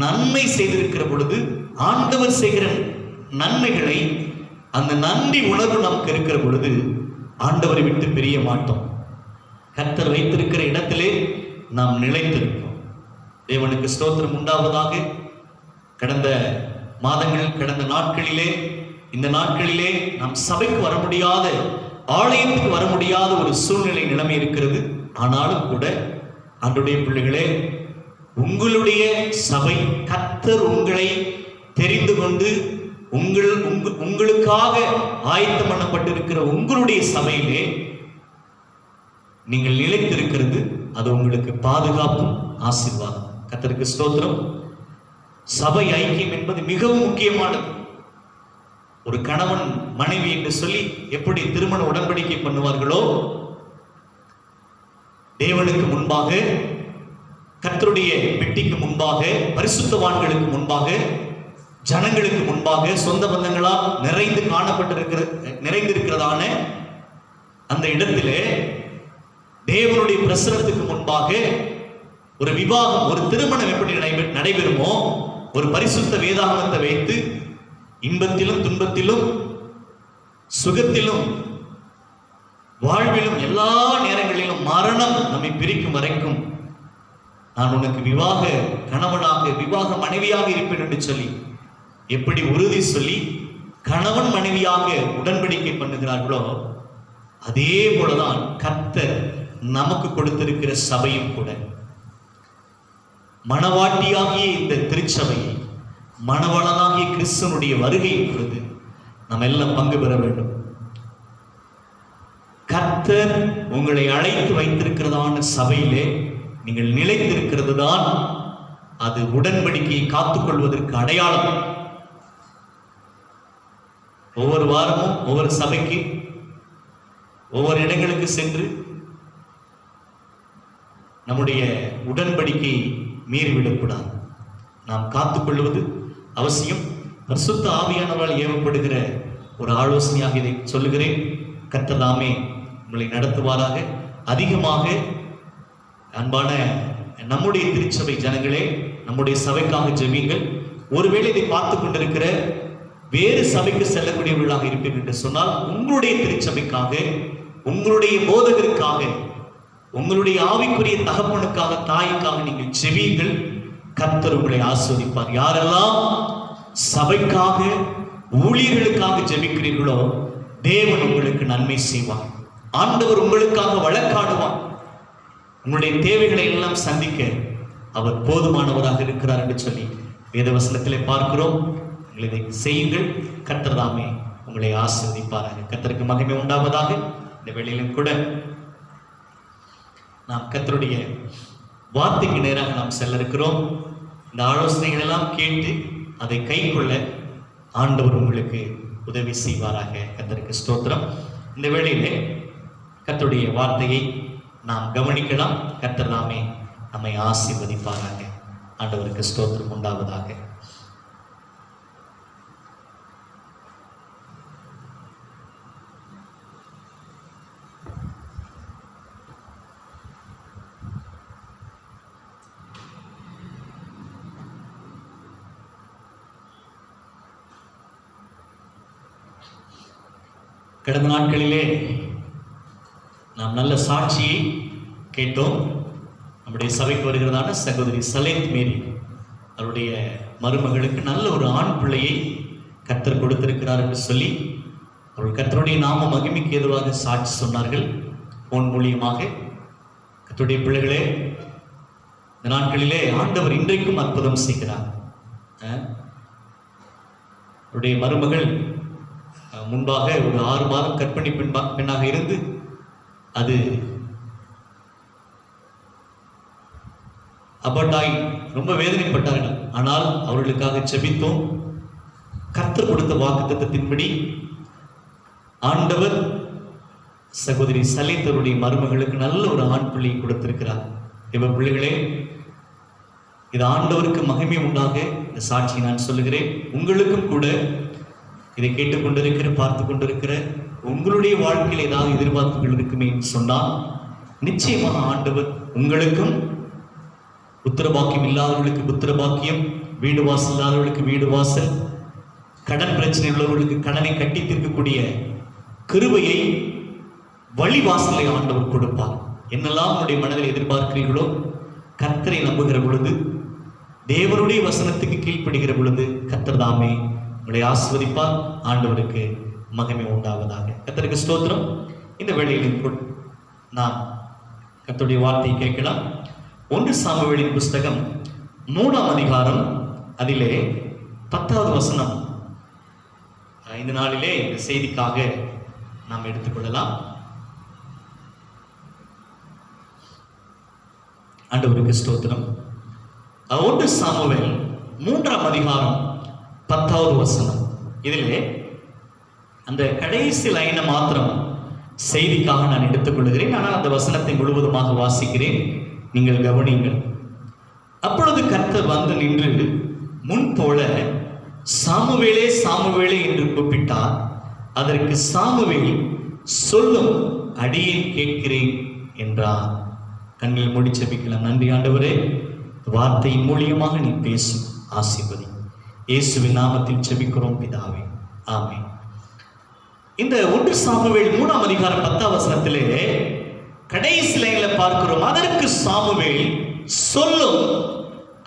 A: நன்மை செய்திருக்கிற பொழுது, ஆண்டவர் செய்கிற நன்மைகளை, அந்த நன்றி உணர்வு நமக்கு இருக்கிற பொழுது ஆண்டவரை விட்டு பிரிய மாட்டோம். கர்த்தர் வைத்திருக்கிற இடத்திலே நாம் நிலைத்திருப்போம். தேவனுக்கு ஸ்தோத்திரம் உண்டாவதாக. கடந்த மாதங்கள், கடந்த நாட்களிலே, இந்த நாட்களிலே நாம் சபைக்கு வர முடியாத, ஆலயத்துக்கு வர முடியாத ஒரு சூழ்நிலை நிலைமை இருக்கிறது. ஆனாலும் கூட ஆண்டவருடைய பிள்ளைகளே, உங்களுடைய சபை, கர்த்தர் உங்களை தெரிந்து கொண்டு உங்களுக்காக ஆயத்தம் பண்ணப்பட்டிருக்கிற உங்களுடைய சபையிலே நீங்கள் நிலைத்திருக்கிறது, அது உங்களுக்கு பாதுகாப்பும் ஆசீர்வாதம். கர்த்தருக்கு ஸ்தோத்திரம். சபை ஐக்கியம் என்பது மிகவும் முக்கியமானது. ஒரு கணவன் மனைவி என்று சொல்லி எப்படி திருமண உடன்படிக்கை பண்ணுவார்களோ, தேவனுக்கு முன்பாக, கர்த்தருடைய பெட்டிக்கு முன்பாக, பரிசுத்தவான்களுக்கு முன்பாக, ஜனங்களுக்கு முன்பாக, சொந்த பந்தங்களால் நிறைந்திருக்கிறதான அந்த இடத்திலே தேவனுடைய பிரசனத்துக்கு முன்பாக ஒரு விவாகம், ஒரு திருமணம் எப்படி நடைபெறுமோ, ஒரு பரிசுத்த வேதாகமத்தை வைத்து இன்பத்திலும் துன்பத்திலும் சுகத்திலும் வாழ்விலும் எல்லா நேரங்களிலும் மரணம் நம்மை பிரிக்கும் வரைக்கும் நான் உனக்கு விவாக கணவனாக, விவாக மனைவியாக இருப்பேன் என்று சொல்லி எப்படி உறுதி சொல்லி கணவன் மனைவியாக உடன்படிக்கை பண்ணுகிறார்களோ, அதே போலதான் கர்த்தர் நமக்கு கொடுத்திருக்கிற சபையும் கூட. மணவாட்டியாகிய இந்த திருச்சபையை, மணவாளனாகிய கிறிஸ்துவனுடைய வருகை பொழுது நாம் எல்லாம் பங்கு பெற வேண்டும். கர்த்தர் உங்களை அழைத்து வைத்திருக்கிறதான சபையிலே நீங்கள் நிலைத்திருக்கிறது தான் அது உடன்படிக்கையை காத்துக்கொள்வதற்கு அடையாளம். ஒவ்வொரு வாரமும் ஒவ்வொரு சபைக்கு ஒவ்வொரு இடங்களுக்கு சென்று நம்முடைய உடன்படிக்கை மீறிவிடக்கூடாது. நாம் காத்துக்கொள்வது அவசியம். பரிசுத்த ஆவியானவரால் ஏவப்படுகிற ஒரு ஆலோசனையாக இதை சொல்லுகிறேன். கர்த்தர் தாமே உங்களை நடத்துவாராக. அதிகமாக அன்பான நம்முடைய திருச்சபை ஜனங்களே, நம்முடைய சபைக்காக ஜெபியுங்கள். ஒருவேளை இதை பார்த்து கொண்டிருக்கிற வேறு சபைக்கு செல்லக்கூடியவர்களாக இருப்பீர்கள் என்று சொன்னால், உங்களுடைய திருச்சபைக்காக, உங்களுடைய போதகருக்காக, உங்களுடைய ஆவிக்குரிய தகப்பனுக்காக, தாய்க்காக நீங்கள் ஜெபியுங்கள். கர்த்தர் உங்களை ஆசீர்வதிப்பார். யாரெல்லாம் சபைக்காக, ஊழியர்களுக்காக ஜெபிக்கிறீர்களோ தேவன் உங்களுக்கு நன்மை செய்வார். ஆண்டவர் உங்களுக்காக வழக்காடுவார். உங்களுடைய தேவைகளை எல்லாம் சந்திக்க அவர் போதுமானவராக இருக்கிறார் என்று சொல்லி வேதவசனத்திலே பார்க்கிறோம். இதை செய்யுங்கள். கர்த்தர் தாமே உங்களை ஆசீர்வதிப்பாராக. கர்த்தருக்கு மகிமை உண்டாவதாக. இந்த வேளையிலும் கூட நாம் கர்த்தருடைய வார்த்தைக்கு நேராக நாம் செல்ல இருக்கிறோம். இந்த ஆலோசனைகள் எல்லாம் கேட்டு அதை கைக்கொள்ள ஆண்டவர் உங்களுக்கு உதவி செய்வாராக. கர்த்தருக்கு ஸ்தோத்திரம். இந்த வேளையிலே கர்த்தருடைய வார்த்தையை நாம் கவனிக்கலாம். கர்த்தர் தாமே நம்மை ஆசீர்வதிப்பாராக. ஆண்டவருக்கு ஸ்தோத்திரம் உண்டாவதாக. கடந்த நாட்களிலே நாம் நல்ல சாட்சியை கேட்டோம். நம்முடைய சபைக்கு வருகிறதான சகோதரி சலேத் மேரி அவருடைய மருமகளுக்கு நல்ல ஒரு ஆண் பிள்ளையை கர்த்தர் கொடுத்திருக்கிறார் என்று சொல்லி அவர்கள் கர்த்தருடைய நாம மகிமைக்கு ஏதுவாக சாட்சி சொன்னார்கள். போன் மூலியமாக கர்த்தருடைய பிள்ளைகளே, இந்த நாட்களிலே ஆண்டவர் இன்றைக்கும் அற்புதம் செய்கிறார். அவருடைய மருமகள் முன்பாக ஒரு 6 மாதம் கர்ப்பிணி பெண்ணாக இருந்து அது அபட்டாய் ரொம்ப வேதனைப்பட்டார்கள். ஆனால் அவர்களுக்காக ஜெபித்தோம். கர்த்தர் கொடுத்த வாக்குத்தத்தத்தின்படி ஆண்டவர் சகோதரி சலேத்தருடைய மருமகளுக்கு நல்ல ஒரு ஆண் பிள்ளையை கொடுத்திருக்கிறார். இவர் பிள்ளைகளே, இது ஆண்டவருக்கு மகிமை உண்டாக இந்த சாட்சியை நான் சொல்லுகிறேன். உங்களுக்கும் கூட இதை கேட்டுக்கொண்டிருக்கிற, பார்த்து கொண்டிருக்கிற உங்களுடைய வாழ்க்கையில் ஏதாவது எதிர்பார்ப்புகள் இருக்குமே சொன்னால் நிச்சயமாக ஆண்டவர் உங்களுக்கும், புத்திரபாக்கியம் இல்லாதவர்களுக்கு புத்திரபாக்கியம், வீடு வாசல் இல்லாதவர்களுக்கு வீடு வாசல், கடன் பிரச்சனை உள்ளவர்களுக்கு கடனை கட்டி தீர்க்கக்கூடிய கிருபையை, வழி வாசலை ஆண்டவர் கொடுப்பார். என்னெல்லாம் உங்களுடைய மனதில் எதிர்பார்க்கிறீர்களோ, கர்த்தரை நம்புகிற பொழுது, தேவனுடைய வசனத்துக்கு கீழ்ப்படுகிற பொழுது கர்த்தர் தாமே உங்களை ஆசீர்வதிப்பார். ஆண்டவருக்கு மகிமை உண்டாவதாக. கர்த்தருக்கு ஸ்தோத்திரம். இந்த வேளையில் நாம் கர்த்தருடைய வார்த்தையை கேட்கலாம். 1 சாமுவேலின் புஸ்தகம் 3ஆம் அதிகாரம், அதிலே 10வது வசனம். இந்த நாளிலே இந்த செய்திக்காக நாம் எடுத்துக்கொள்ளலாம். ஆண்டவருக்கு ஸ்தோத்திரம். 1 சாமுவேல் 3ஆம் அதிகாரம் 10வது வசனம். இதிலே அந்த கடைசி லைனை மாத்திரம் செய்திக்காக நான் எடுத்துக்கொள்கிறேன். ஆனால் அந்த வசனத்தை முழுவதுமாக வாசிக்கிறேன், நீங்கள் கவனியுங்கள். அப்பொழுது கர்த்தர் வந்து நின்று முன் போல சாமுவேலே சாமுவேலே என்று கூப்பிட்டார். அதற்கு சாமுவேல் சொல்லும் அடியேன் கேட்கிறேன் என்றார். கண்ணில் மூடி ஜெபிக்கலாம். நன்றி ஆண்டவரே, வார்த்தையின் மூலியமாக நீ பேசும், ஆசீர்வதி. இயேசுவின் நாமத்தில் ஜெபிக்கிறோம் பிதாவே, ஆமென். இந்த 1 சாமுவேல் 3ஆம் அதிகாரம் 10ஆம் வசனத்திலே கடைசி லைன்ல பார்க்கிறோம். அதற்கு சாமுவேல் சொல்லும்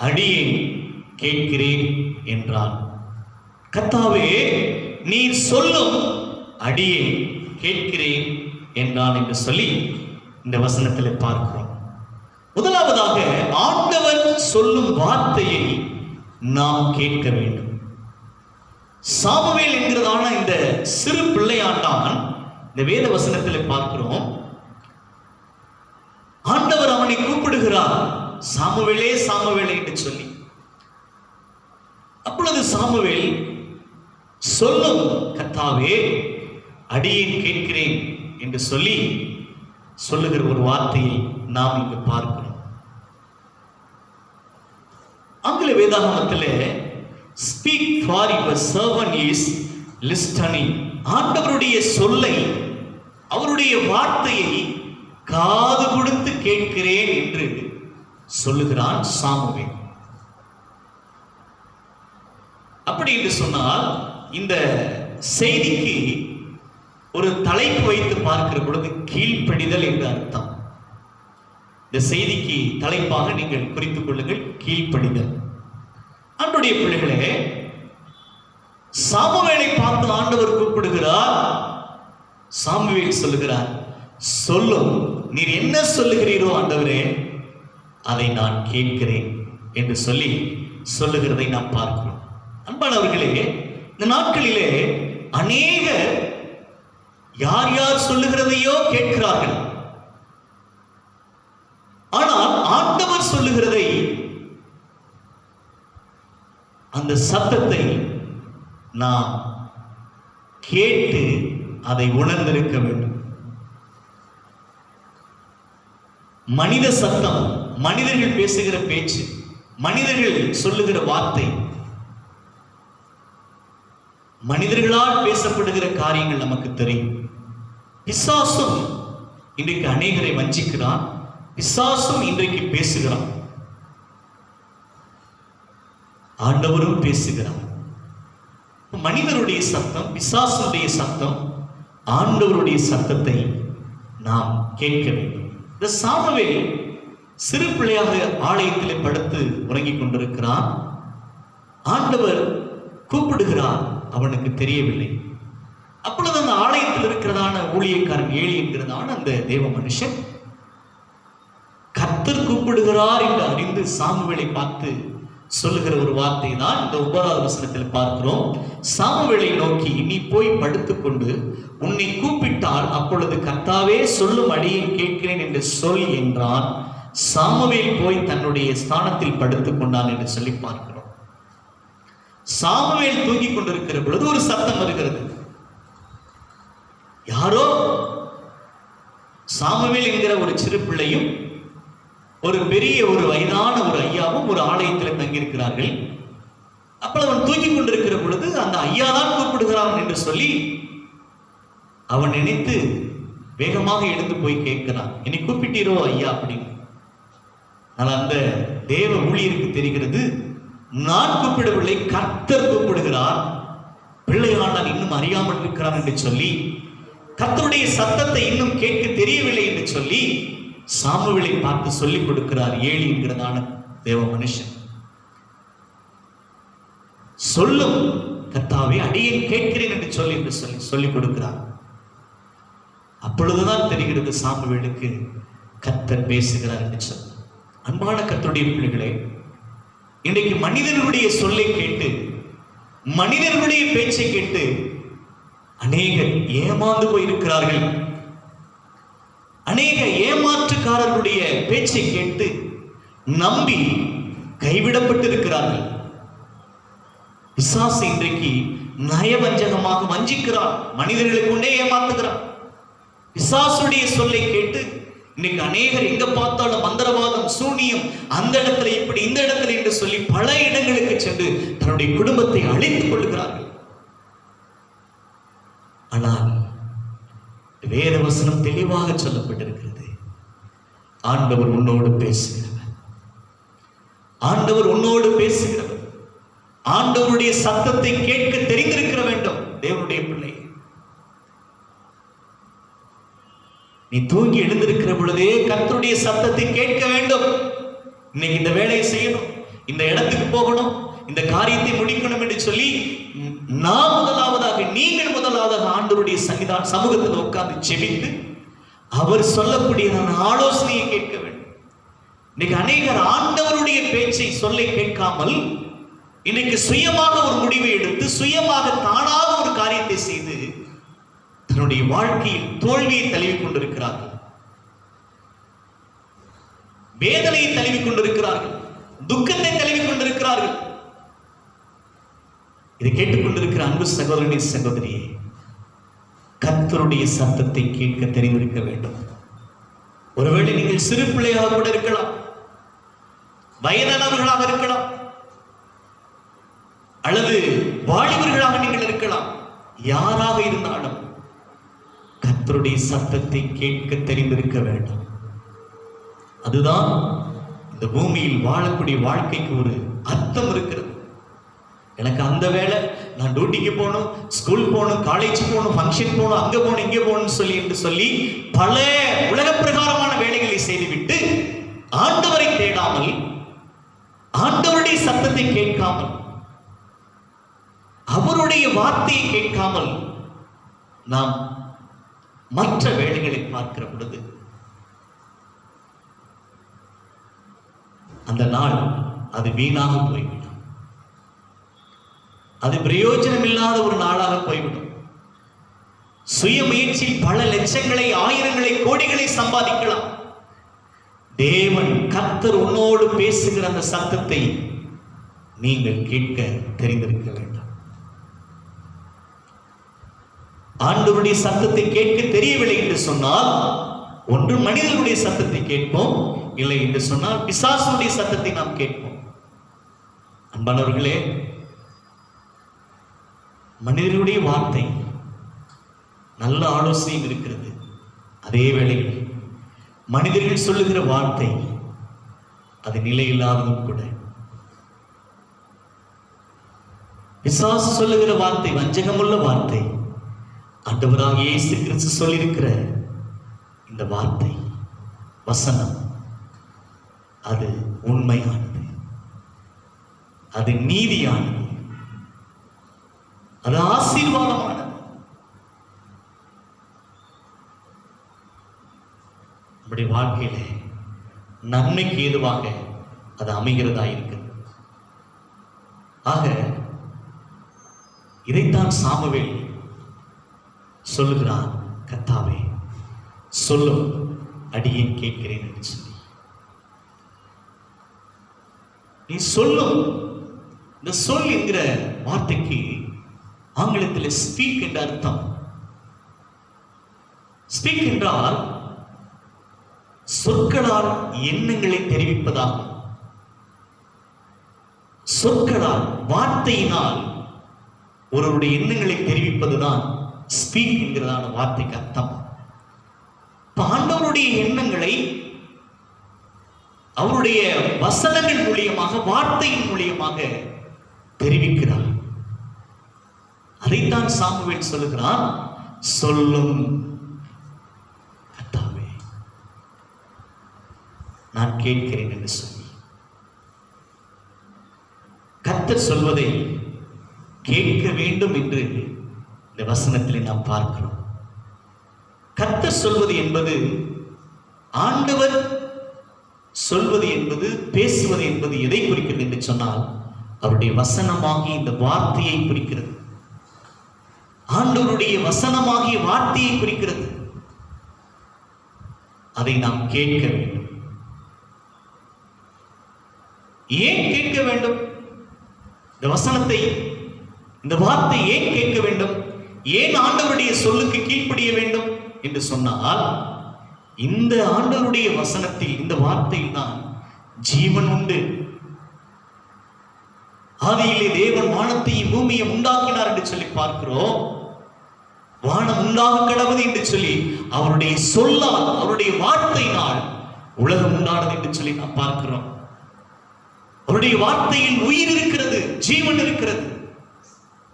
A: அடியேன் கேட்கிறேன் என்றான். கர்த்தாவே, நீர் சொல்லும் அடியேன் கேட்கிறேன் என்றான் என்று சொல்லி இந்த வசனத்தில் பார்க்கிறோம். முதலாவதாக ஆண்டவர் சொல்லும் வார்த்தையை நாம் கேட்க வேண்டும். சாமுவேல் என்கிறதான இந்த சிறு பிள்ளையாண்டான் இந்த வேத வசனத்தில் பார்க்கிறோம். சாமுவேலே சாமுவேலே என்று சொல்லி. அப்பொழுது சாமுவேல், சொல்லும் கர்த்தாவே, அடியேன் கேட்கிறேன் என்று சொல்லி சொல்லுகிற ஒரு வார்த்தையை நாம் இங்கு பார்க்கிறோம். ஆங்கில வேதாகமத்தில் speak for your servant is listening. ஆண்டவருடைய சொல்லை, அவருடைய வார்த்தையை காது கொடுத்து கேட்கிறேன் என்று சொல்லுகிறான் சாமுவேல். அப்படி என்று சொன்னால் இந்த செய்திக்கு ஒரு தலைப்பு வைத்து பார்க்கிற பொழுது கீழ்ப்படிதல் என்று அர்த்தம். இந்த செய்திக்கு தலைப்பாக நீங்கள் குறித்துக் கொள்ளுங்கள், கீழ்ப்படிதல். ஆண்டவருடைய பிள்ளைகளே, சாமுவேலை பார்த்து ஆண்டவர் கூப்பிடுகிறார். சாமுவேல் சொல்லுகிறார், சொல்லும், நீர் என்ன சொல்லுகிறீரோ ஆண்டவரே அதை நான் கேட்கிறேன் என்று சொல்லி சொல்லுகிறதை நாம் பார்க்கிறோம். அன்பானவர்களே, இந்த நாட்களிலே அநேக யார் யார் சொல்லுகிறதையோ கேட்கிறார்கள். ஆனால் ஆண்டவர் சொல்லுகிறதை, அந்த சத்தத்தை நாம் கேட்டு அதை உணர்ந்திருக்க வேண்டும். மனித சத்தம், மனிதர்கள் பேசுகிற பேச்சு, மனிதர்கள் சொல்லுகிற வார்த்தை, மனிதர்களால் பேசப்படுகிற காரியங்கள் நமக்கு தெரியும். பிசாசும் இன்றைக்கு அநேகரை வஞ்சிக்கிறான். பிசாசும் இன்றைக்கு பேசுகிறான். ஆண்டவரும் பேசுகிறார். மனிதருடைய சத்தம், பிசாசுடைய சத்தம், ஆண்டவருடைய சத்தத்தை நாம் கேட்க வேண்டும். இந்த சாமுவேல் சிறு பிள்ளையாக ஆலயத்திலே படுத்து உறங்கிக் கொண்டிருக்கிறான். ஆண்டவர் கூப்பிடுகிறார், அவனுக்கு தெரியவில்லை. அப்பொழுது அந்த ஆலயத்தில் இருக்கிறதான ஊழியக்காரன் ஏலி என்கிறதான அந்த தேவ மனுஷன் கர்த்தர் கூப்பிடுகிறார் என்று அறிந்து சாமுவேலை பார்த்து சொல்லுகிற ஒரு வார்த்தை தான் இந்த 9வது வசனத்தில் பார்க்கிறோம். சாமுவேலை நோக்கி, நீ போய் படுத்துக்கொண்டு உன்னை கூப்பிட்டால் அப்பொழுது கர்த்தாவே சொல்லும், அடியேன் கேட்கிறேன் என்று சொல் என்றான். சாமுவேல் போய் தன்னுடைய ஸ்தானத்தில் படுத்துக் கொண்டான் என்று சொல்லி பார்க்கிறோம். சாமுவேல் தூங்கிக் கொண்டிருக்கிற பொழுது ஒரு சத்தம் வருகிறது. யாரோ சாமுவேல் என்கிற ஒரு சிறு பிள்ளையும் ஒரு பெரிய ஒரு வயதான ஒரு ஐயாவும் ஒரு ஆலயத்தில் தங்கியிருக்கிறார்கள். அப்பொழுது அவன் தூங்கிக் கொண்டிருக்கிற பொழுது அந்த ஐயா தான் கூப்பிடுகிறான் என்று சொல்லி அவன் நினைத்து வேகமாக எடுத்து போய் கேட்கிறான், என்னை கூப்பிட்டீரோ ஐயா அப்படின்னு. ஆனால் அந்த தேவ ஊழியருக்கு தெரிகிறது, நான் கூப்பிடவில்லை, கர்த்தர் கூப்பிடுகிறார், பிள்ளையானால் இன்னும் அறியாமல் இருக்கிறான் என்று சொல்லி, கர்த்தருடைய சத்தத்தை இன்னும் கேட்க தெரியவில்லை என்று சொல்லி சாமுவேலை பார்த்து சொல்லிக் கொடுக்கிறார் ஏலி என்கிறதான தேவ மனுஷன். சொல்லும் கர்த்தாவே, அடியேன் கேட்கிறேன் என்று சொல்லி சொல்லிக் கொடுக்கிறார். அப்பொழுதுதான் தெரிகிறது சாமுவேலுக்கு கர்த்தர் பேசுகிறார் என்று சொல்லி. அன்பான கர்த்தருடைய பிள்ளைகளே, இன்றைக்கு மனிதர்களுடைய சொல்லை கேட்டு, மனிதர்களுடைய பேச்சை கேட்டு அநேகர் ஏமாந்து போயிருக்கிறார்கள். அநேக ஏமாற்றுக்காரர்களுடைய பேச்சை கேட்டு நம்பி கைவிடப்பட்டிருக்கிறார்கள். பிசாசு இன்றைக்கு நயவஞ்சகமாக வஞ்சிக்கிறான், மனிதர்களுக்கு கொண்டே ஏமாத்துகிறான். பிசாசுடைய சொல்லை கேட்டு இன்னைக்கு அநேகர் எங்க பார்த்தாலும் மந்திரவாதம், சூனியம், அந்த இடத்துல இப்படி, இந்த இடத்துல என்று சொல்லி பல இடங்களுக்கு சென்று தன்னுடைய குடும்பத்தை அழித்துக் கொள்கிறார்கள். ஆனால் வேத வசனம் தெளிவாக சொல்லப்பட்டிருக்கிறது, ஆண்டவர் உன்னோடு பேசுகிறவர், ஆண்டவர் உன்னோடு பேசுகிறவர். ஆண்டவருடைய சத்தத்தை கேட்க தெரிந்திருக்கிற வேண்டும் தேவனுடைய பிள்ளை. நீ தூங்கி எழுந்திருக்கிற பொழுதே கர்த்தருடைய சத்தத்தை கேட்க வேண்டும். இன்னைக்கு இந்த வேலையை செய்யணும், இந்த இடத்துக்கு போகணும், இந்த காரியத்தை முடிக்கணும் என்று சொல்லி நான் முதலாவதாக, நீங்கள் முதலாவதாக ஆண்டவருடைய சமூகத்தில் உட்கார்ந்து செபித்து அவர் சொல்லக்கூடிய ஆலோசனையை கேட்க வேண்டும். இன்னைக்கு அநேகர் ஆண்டவருடைய பேச்சை சொல்லை கேட்காமல் இன்னைக்கு சுயமாக ஒரு முடிவை எடுத்து, சுயமாக தானாக ஒரு காரியத்தை செய்து தன்னுடைய வாழ்க்கையில் தோல்வியை தழுவிக் கொண்டிருக்கிறார்கள். வேதனையை தழுவிக் கொண்டிருக்கிறார்கள், துக்கத்தை தழுவிக் கொண்டிருக்கிறார்கள். இதை கேட்டுக்கொண்டிருக்கிற அன்பு சகோதரனே, சகோதரியே, கர்த்தருடைய சத்தத்தை கேட்க தெரிந்திருக்க வேண்டும். ஒருவேளை நீங்கள் சிறு பிள்ளையாக கூட இருக்கலாம், வயதானவர்களாக இருக்கலாம், அல்லது வாலிபர்களாக நீங்கள் இருக்கலாம். யாராக இருந்தாலும் கர்த்தருடைய சத்தத்தை கேட்க தெரிந்திருக்க வேண்டும். அதுதான் இந்த பூமியில் வாழக்கூடிய வாழ்க்கைக்கு ஒரு அர்த்தம் இருக்கிறது. எனக்கு அந்த வேலை, நான் டியூட்டிக்கு போகணும், ஸ்கூல் போகணும், காலேஜ் போகணும், ஃபங்க்ஷன் போகணும், அங்கே போகணும், இங்கே போகணும்னு சொல்லி பல உலக பிரகாரமான வேலைகளை செய்துவிட்டு ஆண்டவரை தேடாமல், ஆண்டவருடைய சத்தத்தை கேட்காமல், அவருடைய வார்த்தையை கேட்காமல் நாம் மற்ற வேலைகளை பார்க்கிற பொழுது அந்த நாள் அது வீணாக போய்விடும். அது பிரயோஜனம் இல்லாத ஒரு நாளாக போய்விடும். சுய முயற்சியில் பல லட்சங்களை, ஆயிரங்களை, கோடிகளை சம்பாதிக்கலாம். தேவன் கர்த்தர் உன்னோடு பேசுகிற அந்த சத்தத்தை நீங்கள் கேட்க தெரிந்திருக்க வேண்டும். ஆண்டவருடைய சத்தத்தை கேட்க தெரியவில்லை என்று சொன்னால் ஒன்று மனிதனுடைய சத்தத்தை கேட்போம், இல்லை என்று சொன்னால் பிசாசுடைய சத்தத்தை நாம் கேட்போம். அன்பானவர்களே, மனிதர்களுடைய வார்த்தை நல்ல ஆலோசனையும் இருக்கிறது. அதே வேளையில் மனிதர்கள் சொல்லுகிற வார்த்தை அது நிலையில்லாததும் கூட. பிசாசு சொல்லுகிற வார்த்தை வஞ்சகமுள்ள வார்த்தை. ஆண்டவராக இயேசு கிறிஸ்து சொல்லியிருக்கிற இந்த வார்த்தை, வசனம், அது உண்மையானது, அது நீதியானது, அது ஆசீர்வாதமானது. நம்முடைய வாழ்க்கையில நன்மைக்கு ஏதுவாக அது அமைகிறதா இருக்கிறது. ஆக இதைத்தான் சாமுவேல் சொல்லுகிறான், கர்த்தாவே சொல்லும், அடியேன் கேட்கிறேன் என்று சொல்லி. நீ சொல்லும். இந்த சொல் என்கிற வார்த்தைக்கு ஆங்கிலத்தில் ஸ்பீக் என்ற அர்த்தம். ஸ்பீக் என்றால் சொற்களால் எண்ணங்களை தெரிவிப்பதாகும். சொற்களால், வார்த்தையினால் ஒருவருடைய எண்ணங்களை தெரிவிப்பதுதான் ஸ்பீக் என்கிறதான வார்த்தைக்கு அர்த்தம். ஆண்டவருடைய எண்ணங்களை அவருடைய வசனங்கள் மூலியமாக, வார்த்தையின் மூலியமாக தெரிவிக்கிறார். அதைத்தான் சாமுவேல் சொல்லுகிறான், சொல்லும் கர்த்தாவே நான் கேட்கிறேன் என்று சொல்லி. கர்த்தர் சொல்வதை கேட்க வேண்டும் என்று இந்த வசனத்தில் நாம் பார்க்கிறோம். கர்த்தர் சொல்வது என்பது, ஆண்டவர் சொல்வது என்பது, பேசுவது என்பது எதை குறிக்கிறது என்று சொன்னால் அவருடைய வசனமாகிய இந்த வார்த்தையை குறிக்கிறது. ஆண்டவருடைய வசனமாகிய வார்த்தையை குறிக்கிறது. அதை நாம் கேட்க வேண்டும். ஏன் கேட்க வேண்டும்? இந்த வசனத்தை, இந்த வார்த்தை ஏன் கேட்க வேண்டும்? ஏன் ஆண்டவருடைய சொல்லுக்கு கீழ்ப்படிய வேண்டும் என்று சொன்னால், இந்த ஆண்டவருடைய வசனத்தில், இந்த வார்த்தையில் தான் ஜீவன் உண்டு. ஆதியிலே தேவன் வானத்தையும் பூமியை உண்டாக்கினார் என்று சொல்லி பார்க்கிறோம். வானம் உண்டாக கடவுது என்று சொல்லி அவருடைய சொல்லால், அவருடைய வார்த்தையினால் உலகம் உண்டானது என்று சொல்லி நாம் பார்க்கிறோம். அவருடைய வார்த்தையில் உயிர் இருக்கிறது, ஜீவன் இருக்கிறது,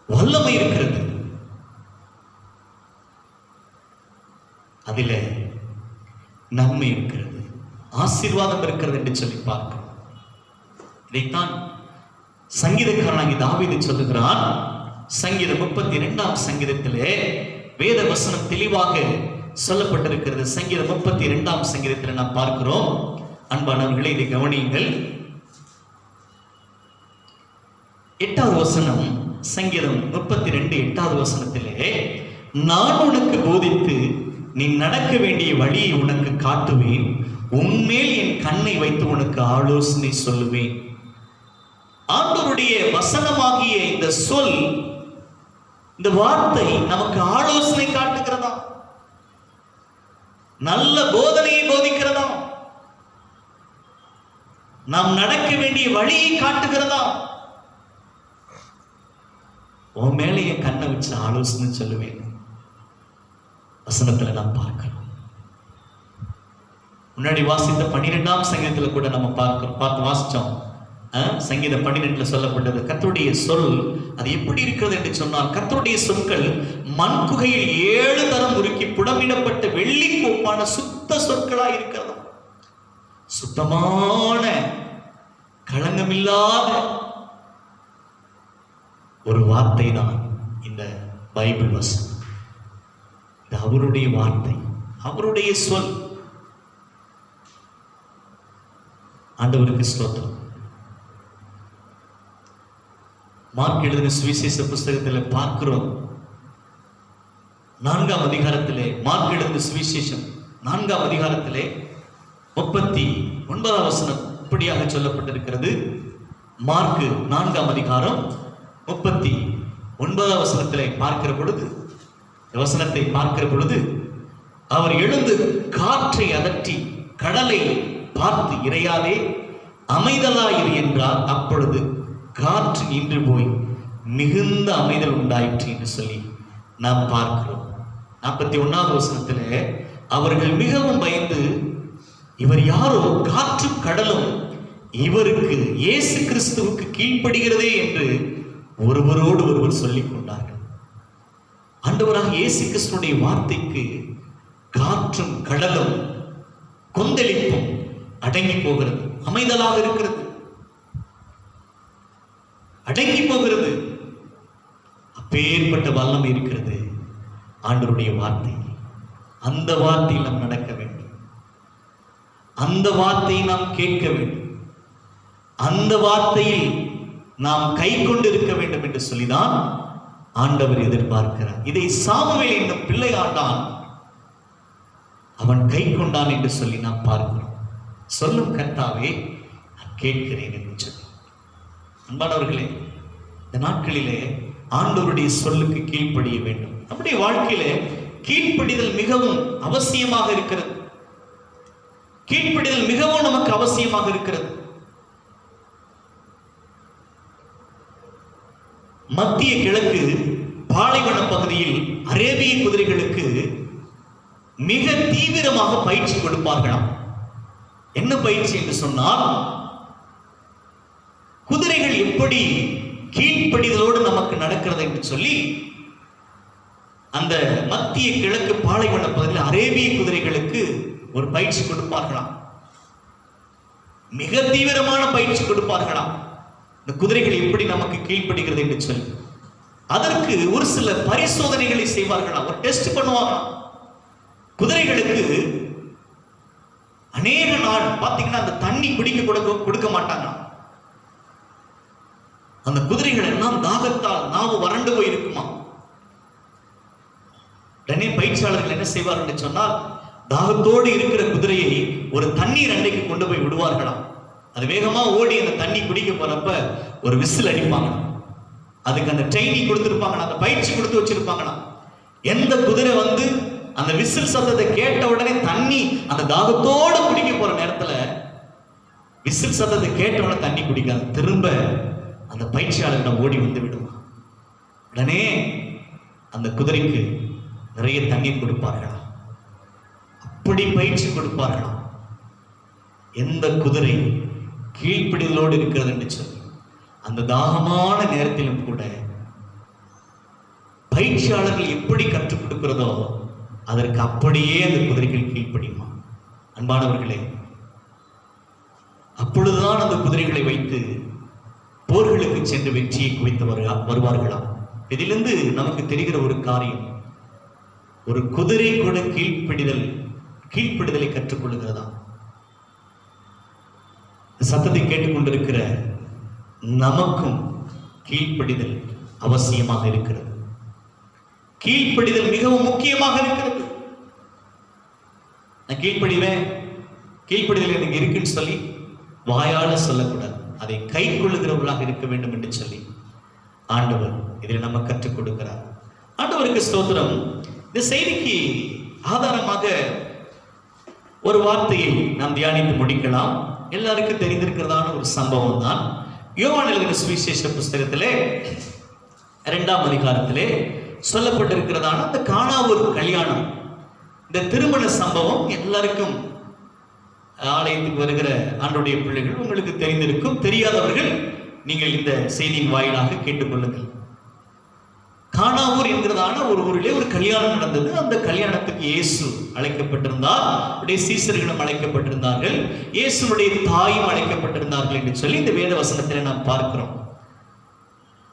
A: வல்லமை இருக்கிறது. அதிலே நன்மை இருக்கிறது, ஆசீர்வாதம் இருக்கிறது என்று சொல்லி பார்க்கிறோம். இதைத்தான் சங்கீதக்காரனாகி தாவீது சொல்லுகிறான். சங்கீதம் 32ஆம் சங்கீதத்திலே வேத வசனம் தெளிவாக சொல்லப்பட்டிருக்கிறது. சங்கீதம் 32ஆம் சங்கீதத்தில் நாம் பார்க்கிறோம். அன்பானவர்களே, இதை கவனியுங்கள். 8வது வசனம், சங்கீதம் 32 8வது வசனத்திலே, நான் உனக்கு போதித்து நீ நடக்க வேண்டிய வழியை உனக்கு காட்டுவேன், உன்மேல் என் கண்ணை வைத்து உனக்கு ஆலோசனை சொல்லுவேன். ஆண்டவருடைய வசனமாகிய இந்த சொல், இந்த வார்த்தை நமக்கு ஆலோசனை காட்டுகிறதா, நல்ல போதனையை போதிக்கிறதா, நாம் நடக்க வேண்டிய வழியை காட்டுகிறதா. உன் மேலே என் கண்ணை வச்சு ஆலோசனை சொல்லுவேன். வசனத்துல நாம் பார்க்கிறோம். முன்னாடி வாசித்த 12ஆம் சங்கீதத்துல கூட நம்ம பார்த்து வாசிச்சோம். சங்கீதம் 12ல சொல்லப்பட்டது, கர்த்தருடைய சொல் அது எப்படி இருக்கிறது என்று சொன்னால், கர்த்தருடைய சொற்கள் மண் குகையில் 7 தரம் உருக்கி புடமிடப்பட்ட வெள்ளி கோப்பான சுத்த சொற்களாய் இருக்கிறது. சுத்தமான களங்கமில்லாத ஒரு வார்த்தை தான் இந்த பைபிள் வசனம். இது அவருடைய வார்த்தை, அவருடைய சொல். ஆண்டவருக்கு ஸ்தோத்திரம். மார்க் எழுதின சுவிசேஷ புஸ்தகத்தில் பார்க்கிறோம், 4ஆம் அதிகாரத்திலே, மார்க் எழுதின சுவிசேஷம் 4ஆம் அதிகாரத்திலே 39ஆம் வசனம் இப்படியாக சொல்லப்பட்டிருக்கிறது. மார்க் 4ஆம் அதிகாரம் 39ஆம் வசனத்திலே பார்க்கிற பொழுது, வசனத்தை பார்க்கிற பொழுது, அவர் எழுந்து காற்றை அதட்டி கடலை பார்த்து, இறையாதே அமைதலாயிரு என்றார். அப்பொழுது காற்று நின்று போய் மிகுந்த அமைதல் உண்டாயிற்று என்று சொல்லி நாம் பார்க்கிறோம். 41ஆவது வசனத்திலே, அவர்கள் மிகவும் பயந்து, இவர் யாரோ, காற்றும் கடலும் இவருக்கு, இயேசு கிறிஸ்துவுக்கு கீழ்ப்படுகிறதே என்று ஒருவரோடு ஒருவர் சொல்லிக் கொண்டார்கள். ஆண்டவராக இயேசு கிறிஸ்துடைய வார்த்தைக்கு காற்றும் கடலும் கொந்தளிப்பும் அடங்கி போகிறது, அமைதலாக இருக்கிறது, அடங்கி போகிறது. அப்பேற்பட்ட வல்லமை இருக்கிறது ஆண்டவருடைய வார்த்தை. அந்த வார்த்தையில் நாம் நடக்க வேண்டும், அந்த வார்த்தையை நாம் கேட்க வேண்டும், அந்த வார்த்தையில் நாம் கை கொண்டு இருக்க வேண்டும் என்று சொல்லிதான் ஆண்டவர் எதிர்பார்க்கிறார். இதை சாமுவேல் என்னும் பிள்ளை ஆண்டான், அவன் கை கொண்டான் என்று சொல்லி நாம் பார்க்கிறோம். சொல்லும் கர்த்தாவே நான் கேட்கிறேன் என்று சொல்லி. அன்பானவர்களே, இந்த நாட்களிலே ஆண்டவருடைய சொல்லுக்கு கீழ்ப்படிய வேண்டும். நம்முடைய வாழ்க்கையிலே கீழ்ப்படிதல் மிகவும் அவசியமாக இருக்கிறது. கீழ்ப்படிதல் மிகவும் நமக்கு அவசியமாக இருக்கிறது. மத்திய கிழக்கு பாலைவன பகுதியில் அரேபிய குதிரைகளுக்கு மிக தீவிரமாக பயிற்சி கொடுப்பார்களாம். என்ன பயிற்சி என்று சொன்னால், குதிரைகள் எப்படி கீழ்ப்படிதலோடு நமக்கு நடக்கிறது என்று சொல்லி அந்த மத்திய கிழக்கு பாலைவன பகுதியில் அரேபிய குதிரைகளுக்கு ஒரு பயிற்சி கொடுப்பார்களாம். மிக தீவிரமான பயிற்சி கொடுப்பார்களாம். இந்த குதிரைகள் எப்படி நமக்கு கீழ்ப்படுகிறது என்று சொல்லி அதற்கு ஒரு சில பரிசோதனைகளை செய்வார்களாம். ஒரு டெஸ்ட் பண்ணுவாங்களாம். குதிரைகளுக்கு அநேக நாள் பார்த்தீங்கன்னா அந்த தண்ணி கொடுக்க மாட்டாங்க. அந்த குதிரைகள் எல்லாம் தாகத்தால் நாவு வறண்டு போய் இருக்குமா. உடனே பயிற்சியாளர்கள் என்ன செய்வார்கள் என்று சொன்னால், தாகத்தோடு இருக்கிற குதிரையை ஒரு தண்ணீர் அண்டைக்கு கொண்டு போய் விடுவார்களாம். அது வேகமா ஓடி அந்த தண்ணி குடிக்க போறப்ப ஒரு விசில் அடிப்பாங்க. அதுக்கு அந்த ட்ரைனிங் கொடுத்திருப்பாங்க, அந்த பயிற்சி கொடுத்து வச்சிருப்பாங்கன்னா, எந்த குதிரை வந்து அந்த விசில் சத்தத்தை கேட்ட உடனே தண்ணி அந்த தாகத்தோடு குடிக்க போற நேரத்துல விசில் சத்தத்தை கேட்ட உடனே தண்ணி குடிக்காது, திரும்ப அந்த பயிற்சியாளர்கிட்ட ஓடி வந்து விடுமா. உடனே அந்த குதிரைக்கு நிறைய தண்ணீர் கொடுப்பார்களாம். அப்படி பயிற்சி கொடுப்பார்களாம். எந்த குதிரை கீழ்ப்பிடிதலோடு இருக்கிறது என்று சொல்லி அந்த தாகமான நேரத்திலும் கூட பயிற்சியாளர்கள் எப்படி கற்றுக் கொடுக்கிறதோ அதற்கு அப்படியே அந்த குதிரைகள் கீழ்ப்படியுமா. அன்பானவர்களே, அப்பொழுதுதான் அந்த குதிரைகளை வைத்து போர்களுக்கு சென்று வெற்றியை குவித்து வருவார்களாம். இதிலிருந்து நமக்கு தெரிகிற ஒரு காரியம், ஒரு குதிரை கூட கீழ்ப்படிதலை கற்றுக்கொள்கிறதா. சத்தத்தை கேட்டுக்கொண்டிருக்கிற நமக்கும் கீழ்ப்படிதல் அவசியமாக இருக்கிறது. கீழ்ப்படிதல் மிகவும் முக்கியமாக இருக்கிறது. நான் கீழ்ப்படிவேன், கீழ்ப்படிதல் எனக்கு இருக்குன்னு சொல்லி வாயால சொல்லக்கூடாது. அதை கை கொள்ளுகிறவர்களாக இருக்க வேண்டும் என்று சொல்லி ஆண்டவர் இதில் நம்ம கற்றுக் கொடுக்கிறார். ஆண்டவருக்கு ஸ்தோத்திரம். இந்த செய்திக்கு ஆதாரமாக ஒரு வார்த்தையை நாம் தியானித்து முடிக்கலாம். எல்லாருக்கும் தெரிந்திருக்கிறதான ஒரு சம்பவம் தான். யோவான் எழுதின சுவிசேஷ புஸ்தகத்திலே 2ஆம் அதிகாரத்திலே சொல்லப்பட்டிருக்கிறதான அந்த கானாவூர் கல்யாணம், இந்த திருமண சம்பவம் எல்லாருக்கும், ஆலயத்துக்கு வருகிற ஆண்டவருடைய பிள்ளைகள் உங்களுக்கு தெரிந்திருக்கும். தெரியாதவர்கள் நீங்கள் இந்த செய்தியின் வாயிலாக கேட்டுக்கொள்ளுங்கள். கானாவூர் என்கிறதான ஒரு ஊரிலே ஒரு கல்யாணம் நடந்தது. அந்த கல்யாணத்துக்கு இயேசு அழைக்கப்பட்டிருந்தார், அவருடைய சீசர்களும் அழைக்கப்பட்டிருந்தார்கள், இயேசுடைய தாயும் அழைக்கப்பட்டிருந்தார்கள் என்று சொல்லி இந்த வேத வசனத்திலே நாம் பார்க்கிறோம்.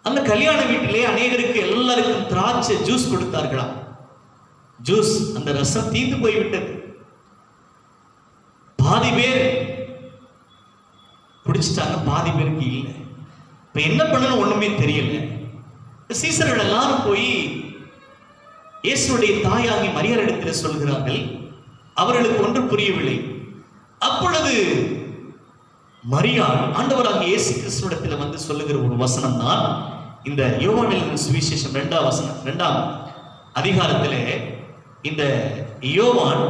A: அந்த கல்யாண வீட்டிலே அநேகருக்கு எல்லாருக்கும் திராட்சை ஜூஸ் கொடுத்தார்களாம். ஜூஸ், அந்த ரசம் தீர்ந்து போய்விட்டது. பாதி பேர் குடிச்சிட்டாங்க, பாதி பேருக்கு இல்லை. இப்ப என்ன பண்ணணும் ஒண்ணுமே தெரியல. சீசர்கள் எல்லாரும் போய் இயேசுடைய தாயாகி மரியாளிடத்தில் சொல்கிறார்கள். அவர்களுக்கு ஒன்று புரியவில்லை. அப்பொழுது மரியாள் ஆண்டவராகிய இயேசு கிறிஸ்துவிடத்தில் வந்து சொல்லுகிற ஒரு வசனம் தான் இந்த யோவான் எழுதின சுவிசேஷம் 2ஆம் அதிகாரத்திலே, இந்த யோவான்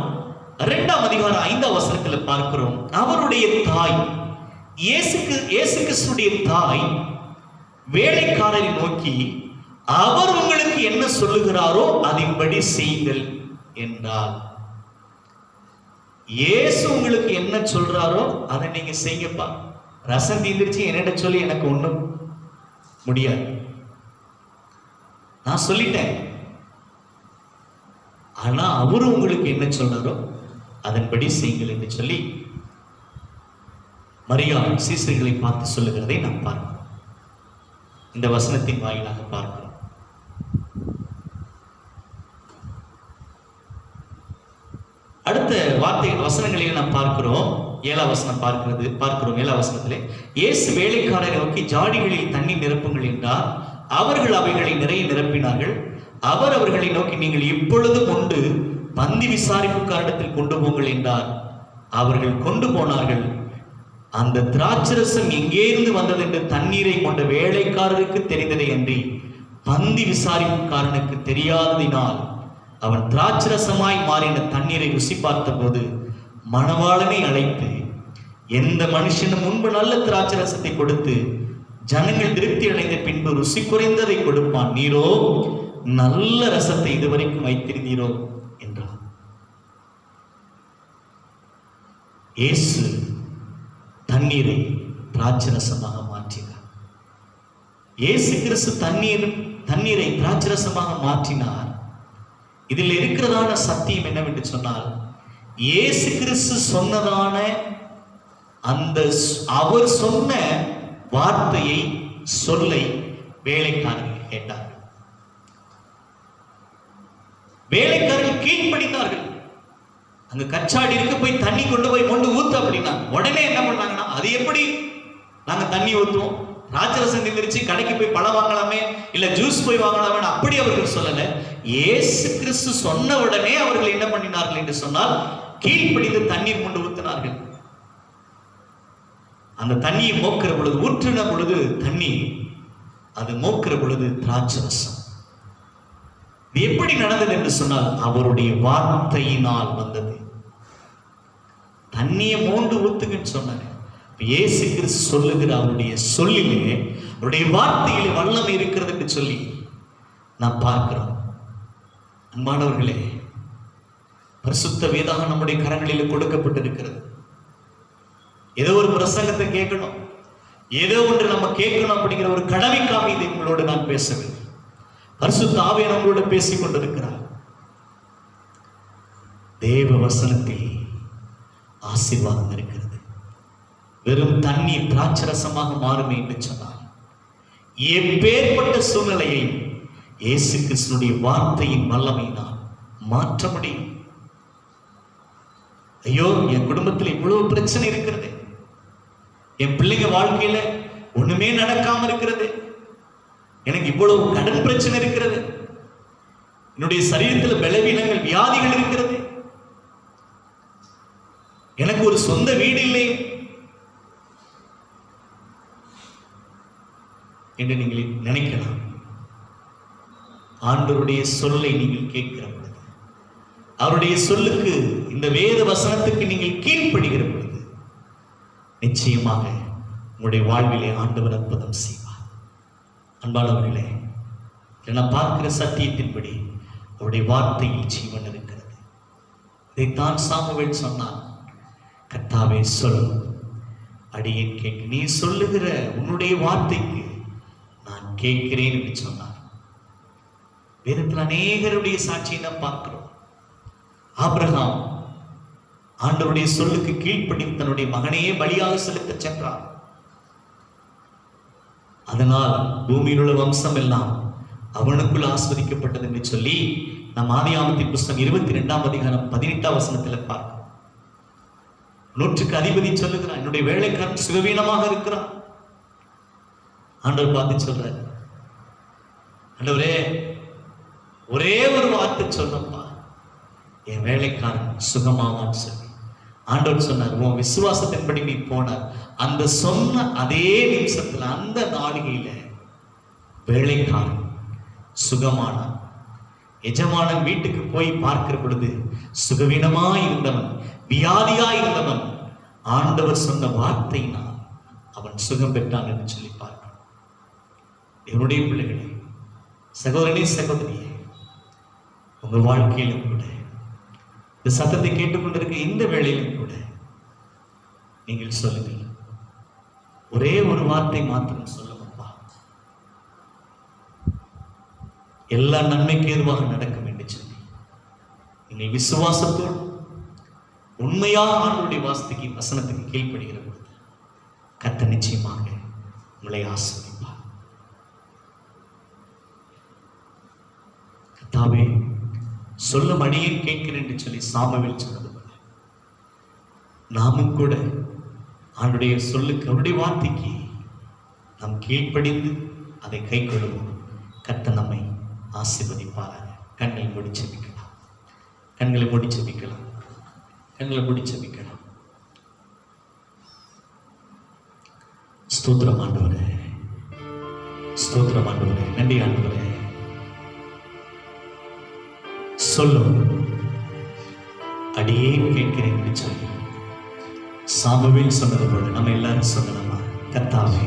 A: 2ஆம் அதிகாரம் 5ஆம் வசனத்தில் பார்க்கிறோம். அவருடைய தாய், இயேசு கிறிஸ்துடைய தாய் வேலைக்காரரை நோக்கி, அவர் உங்களுக்கு என்ன சொல்லுகிறாரோ அதின்படி செய்யுங்கள் என்றால், இயேசு உங்களுக்கு என்ன சொல்றாரோ அதை நீங்க செய்யுங்கப்பா. ரசம் தீர்ந்துருச்சு என்னிட சொல்லி எனக்கு ஒண்ணும் முடியாது, நான் சொல்லிட்டேன். ஆனா அவரு உங்களுக்கு என்ன சொல்றாரோ அதன்படி செய்யுங்கள் என்று சொல்லி மரியாள் சீசர்களை பார்த்து சொல்லுகிறதை நாம் பார்க்கிறோம். இந்த வசனத்தின் வாயிலாக பார்க்கிறோம். அடுத்த வார்த்தை வசனங்களில் நாம் பார்க்கிறோம். 7ஆம் வசனம் பார்க்கிறோம். 7ஆம் வசனத்திலே, இயேசு வேலைக்காரரை நோக்கி, ஜாடிகளில் தண்ணீர் நிரப்புங்கள் என்றார். அவர்கள் அவைகளை நிறைய நிரப்பினார்கள். அவர் அவர்களை நோக்கி, நீங்கள் இப்பொழுதும் உண்டு பந்தி விசாரிப்புக்காரிடத்தில் கொண்டு போங்கள் என்றார். அவர்கள் கொண்டு போனார்கள். அந்த திராட்சரசம் எங்கே இருந்து வந்தது என்று தண்ணீரை கொண்ட வேலைக்காரருக்கு தெரிந்ததை அன்றி பந்தி விசாரிப்புக்காரனுக்கு தெரியாததினால் அவன் திராட்சரசமாய் மாறின தண்ணீரை ருசி பார்த்த போது மணவாளனை அழைத்து, எந்த மனுஷனும் முன்பு நல்ல திராட்சரசத்தை கொடுத்து ஜனங்கள் திருப்தி அடைந்த பின்பு ருசி குறைந்ததை கொடுப்பான், நீரோ நல்ல ரசத்தை இதுவரைக்கும் வைத்திருந்தீரோ என்றார். இயேசு தண்ணீரை திராட்சரசமாக மாற்றினார். இயேசு கிறிஸ்து தண்ணீரை திராட்சரசமாக மாற்றினார். இதில் இருக்கிறதான சத்தியம் என்னவென்று சொன்னால், இயேசு கிறிஸ்து சொன்னதான அந்த அவர் சொன்ன வார்த்தையை, சொல்லை வேலைக்காரர்கள் கேட்டார்கள். வேலைக்காரர்கள் கீழ்ப்படிந்தார்கள். அங்க கச்சாடி இருக்கு, போய் தண்ணி கொண்டு போய் ஊத்து அப்படின்னா உடனே என்ன பண்ணாங்கன்னா, அது எப்படி நாங்க தண்ணி ஊத்துவோம், ராட்சரசம் தீர்ந்துருச்சு, கடைக்கு போய் பழம் வாங்கலாமே, இல்ல ஜூஸ் போய் வாங்கலாமே, அப்படி அவர்கள் சொல்லல. இயேசு கிறிஸ்து சொன்ன உடனே அவர்கள் என்ன பண்ணினார்கள் என்று சொன்னால், கீழ்ப்படிந்து தண்ணீர் கொண்டு ஊற்றினார்கள். அந்த தண்ணியை மோக்கிற பொழுது, ஊற்றின பொழுது தண்ணி, அது மோக்கிற பொழுது திராட்சரசம். எப்படி நடந்தது என்று சொன்னால், அவருடைய வார்த்தையினால் வந்தது. தண்ணியை மோண்டு ஊத்துங்கன்னு சொன்னாங்க. இயேசு கிறிஸ்து சொல்லுகிற அவருடைய சொல்லிலே, அவருடைய வார்த்தையிலே வல்லமை இருக்கிறது என்று சொல்லி நாம் பார்க்கிறோம். அன்பானவர்களே, பரிசுத்த வேதாகம் நம்முடைய கரங்களில் கொடுக்கப்பட்டிருக்கிறது. ஏதோ ஒரு பிரசங்கத்தை கேட்கணும், ஏதோ ஒன்று நம்ம கேட்கணும் அப்படிங்கிற ஒரு கடமைக்காக இதை உங்களோடு நான் பேசவில்லை. பரிசுத்த ஆவியானவர் நம்மளோடு பேசிக் கொண்டிருக்கிறார். தேவ வசனத்தில் ஆசீர்வாதம் இருக்கிறது. வெறும் தண்ணீர் திராட்சரசமாக மாறுமே என்று சொன்னார். எப்பேற்பட்ட சூழ்நிலையை இயேசு கிறிஸ்துவின் வார்த்தையின் வல்லமையினால் மாற்ற முடியும். ஐயோ, என் குடும்பத்தில் இவ்வளவு பிரச்சனை இருக்கிறது, என் பிள்ளைங்க வாழ்க்கையில ஒண்ணுமே நடக்காம இருக்கிறது, எனக்கு இவ்வளவு கடன் பிரச்சனை இருக்கிறது, என்னுடைய சரீரத்தில் பலவீனங்கள் வியாதிகள் இருக்கிறது, எனக்கு ஒரு சொந்த வீடு இல்லை என்று நீங்கள் நினைக்கலாம். ஆண்டவருடைய சொல்லை நீங்கள் கேட்கிற பொழுது, அவருடைய சொல்லுக்கு, இந்த வேத வசனத்துக்கு நீங்கள் கீழ்ப்படுகிற பொழுது, நிச்சயமாக உங்களுடைய வாழ்விலே ஆண்டவர் அற்புதம் செய்வார். அன்பானவர்களே, நான் பார்க்கிற சத்தியத்தின்படி அவருடைய வார்த்தையில் ஜீவன் இருக்கிறது. இதைத்தான் சாமுவேல் சொன்னான். கர்த்தாவே சொல்லும், அடியேன் கேட்க, நீ சொல்லுகிற உன்னுடைய வார்த்தைக்கு நான் கேட்கிறேன் என்று சொன்னார். வேதத்தில் அநேகருடைய சாட்சியை நாம் பார்க்கிறோம். ஆபிரகாம் ஆண்டவருடைய சொல்லுக்கு கீழ்ப்படி தன்னுடைய மகனையே பலியாக செலுத்த சென்றார். அதனால் பூமியில் உள்ள வம்சம் எல்லாம் அவனுக்குள் ஆஸ்வதிக்கப்பட்டது என்று சொல்லி நம் ஆதியாகமத்தின் புஸ்தகம் 22ஆம் அதிகாரம் 18ஆம் வசனத்தில் பார்க்கிறோம். 100க்கு அதிபதி சொல்லுகிறான், என்னுடைய வேலைக்காரன் சுகவீனமாக இருக்கிறான். ஆண்டவர் பார்த்து சொல்றாரு, ஆண்டவரே ஒரே ஒரு வார்த்தை சொல்லப்பா, என் வேலைக்காரன் சுகமாவான்னு சொல்லி ஆண்டவர் சொன்னார். உன் விசுவாசத்தின்படி நீ போனார். அந்த சொன்ன அதே நிமிஷத்துல, அந்த நாளிகையில வேலைக்காரன் சுகமானான். எஜமானன் வீட்டுக்கு போய் பார்க்கிற பொழுது சுகவீனமா இருந்தவன், வியாதியா இருந்தவன், ஆண்டவர் சொன்ன வார்த்தையினால் அவன் சுகம் பெற்றான் என்று சொல்லி பார்க்கிறோம். என்னுடைய பிள்ளைகளே, சகோதரனே, சகோதரியே, உங்க வாழ்க்கையிலும் கூட, இந்த சத்தத்தை கேட்டுக்கொண்டிருக்க இந்த வேளையிலும் கூட நீங்கள் சொல்லுங்கள், ஒரே ஒரு வார்த்தை மாத்திரம் சொல்லுங்கப்பா, எல்லா நன்மைக்கு ஏதுவாக நடக்கும் என்று சொல்லி நீங்கள் விசுவாசத்தோடு உண்மையாக ஆண்டவருடைய வார்த்தைக்கு, வசனத்துக்கு கீழ்ப்படுகிற பொழுது கர்த்தர் நிச்சயமாக உங்களை ஆசீர்வதிப்பார். கர்த்தாவே சொல்லும், அடியேன் கேட்கிறேன் என்று சொல்லி சாமுவேல் சொன்னது போல நாமும் கூட ஆண்டுடைய சொல்லுக்கு, அவருடைய வார்த்தைக்கு நாம் கீழ்ப்படிந்து அதை கை கொள்ளுவோம். கர்த்தர் நம்மை ஆசீர்வதிப்பாராக. கண்களை மூடி ஜெபிக்கலாம். கண்களை மூடி ஜெபிக்கலாம். கண்களை மூடி ஜெபிக்கலாம். ஸ்தோத்திரம் ஆண்டவரே, ஸ்தோத்திரம் ஆண்டவரே, நன்றி ஆண்டவரே. சொல்லும், அடியேன் கேட்கிறேன் என்று சொல்லி சாமுவேல் சொன்னது போல நம்ம எல்லாரும் சொல்லலாமா? கர்த்தாவே,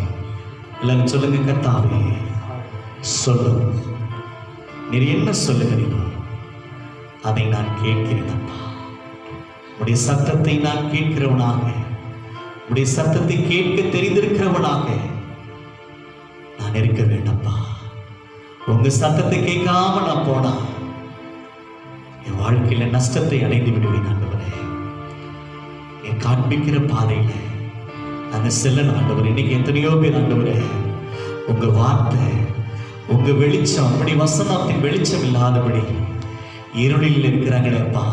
A: எல்லாரும் சொல்லுங்க, கர்த்தாவே சொல்லும், நீர் என்ன சொல்லுகிறீர்களோ அதை நான் கேட்கிறேன் அப்பா. உடைய சத்தத்தை நான் கேட்கிறவனாக, உடைய சத்தத்தை கேட்க தெரிந்திருக்கிறவனாக நான் இருக்க வேண்டப்பா. உங்க சத்தத்தை கேட்காம நான் போனா என் வாழ்க்கையில நஷ்டத்தை அடைந்து விடுவேன் ஆண்டவரே. என் காண்பிக்கிற பாதையில அந்த செல்லன் ஆண்டவர். இன்னைக்கு எத்தனையோ பேர் ஆண்டவரே, உங்க வார்த்தை, உங்க வெளிச்சம், அப்படி வசனத்தின் வெளிச்சம் இல்லாதபடி இருளில் இருக்கிறாங்களேப்பா.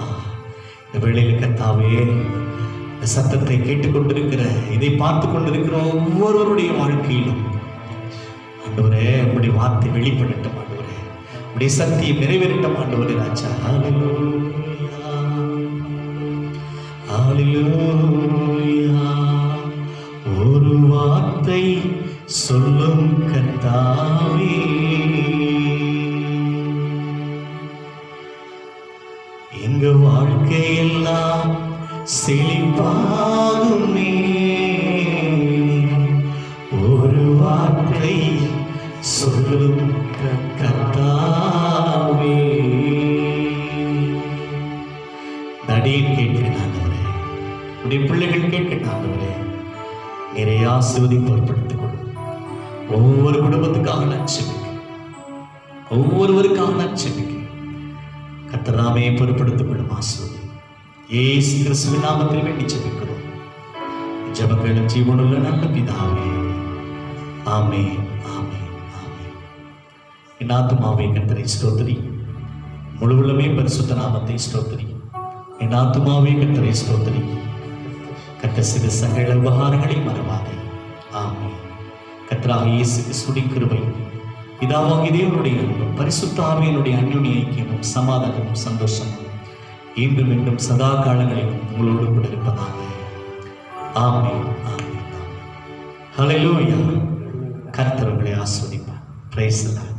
A: இந்த வேளையில் கர்த்தாவே, இந்த சத்தத்தை கேட்டுக்கொண்டிருக்கிற, இதை பார்த்து கொண்டிருக்கிற ஒவ்வொருவருடைய வாழ்க்கையிலும் ஆண்டவரே, உங்களுடைய வார்த்தை வெளிப்படட்டும் ஆண்டவரே. உடைய சத்தியம் நிறைவேறட்டும் ஆண்டவரே. ராஜா, ஹல்லேலூயா, ஹல்லேலூயா. ஒரு வார்த்தை சொல்லும் கர்த்தாவே, எங்க வாழ்க்கையெல்லாம் செழிப்பாகுமே. ஒரு வார்த்தை சொல்லும் கர்த்தாவே. அடியேன் கேட்கிறேன் ஆண்டவரே, உடைய பிள்ளைகள் கேட்கிறேன் ஆண்டவரே, நிறைய ஆசீர்வதி பொருட்படுத்திக் கொள்ளும். ஒவ்வொரு குடும்பத்துக்காக நான் செபிக்கிறேன், ஒவ்வொருவருக்காக நான் செபிக்கிறேன். கர்த்தர் நாமே பொறுப்படுத்திக் கொள்ளும் ஆசீர்வதி. இயேசு கிறிஸ்துவின் நாமத்தில் வேண்டி ஜெபிக்கிறோம். ஜெபங்களும் ஜீவனுள்ள நல்ல பிதாவே, ஆமென், ஆமென், ஆமென். என் ஆத்துமாவே கர்த்தரை ஸ்தோத்திரி, முழு உள்ளமே பரிசுத்த நாமத்தை ஸ்தோத்திரி. என் ஆத்துமாவே கர்த்தரை ஸ்தோத்திரி, கர்த்தர் செய்த சகல உபகாரங்களை மறவாதே. ஆமென். கர்த்தராகிய இயேசு கிறிஸ்துவின் கிருபை, பிதாவாகிய தேவனுடைய அன்பும் பரிசுத்த ஆவியினுடைய அன்யோன்ய ஐக்கியமும் சமாதானமும் சந்தோஷமும் இன்றும் மீண்டும் சதா காலங்களிலும் உங்களோடு கூட இருப்பதாக. ஆமென், ஆமென், ஆமென். ஹல்லேலூயா. கர்த்தர் உங்களை ஆசீர்வதிப்பார். Praise the Lord.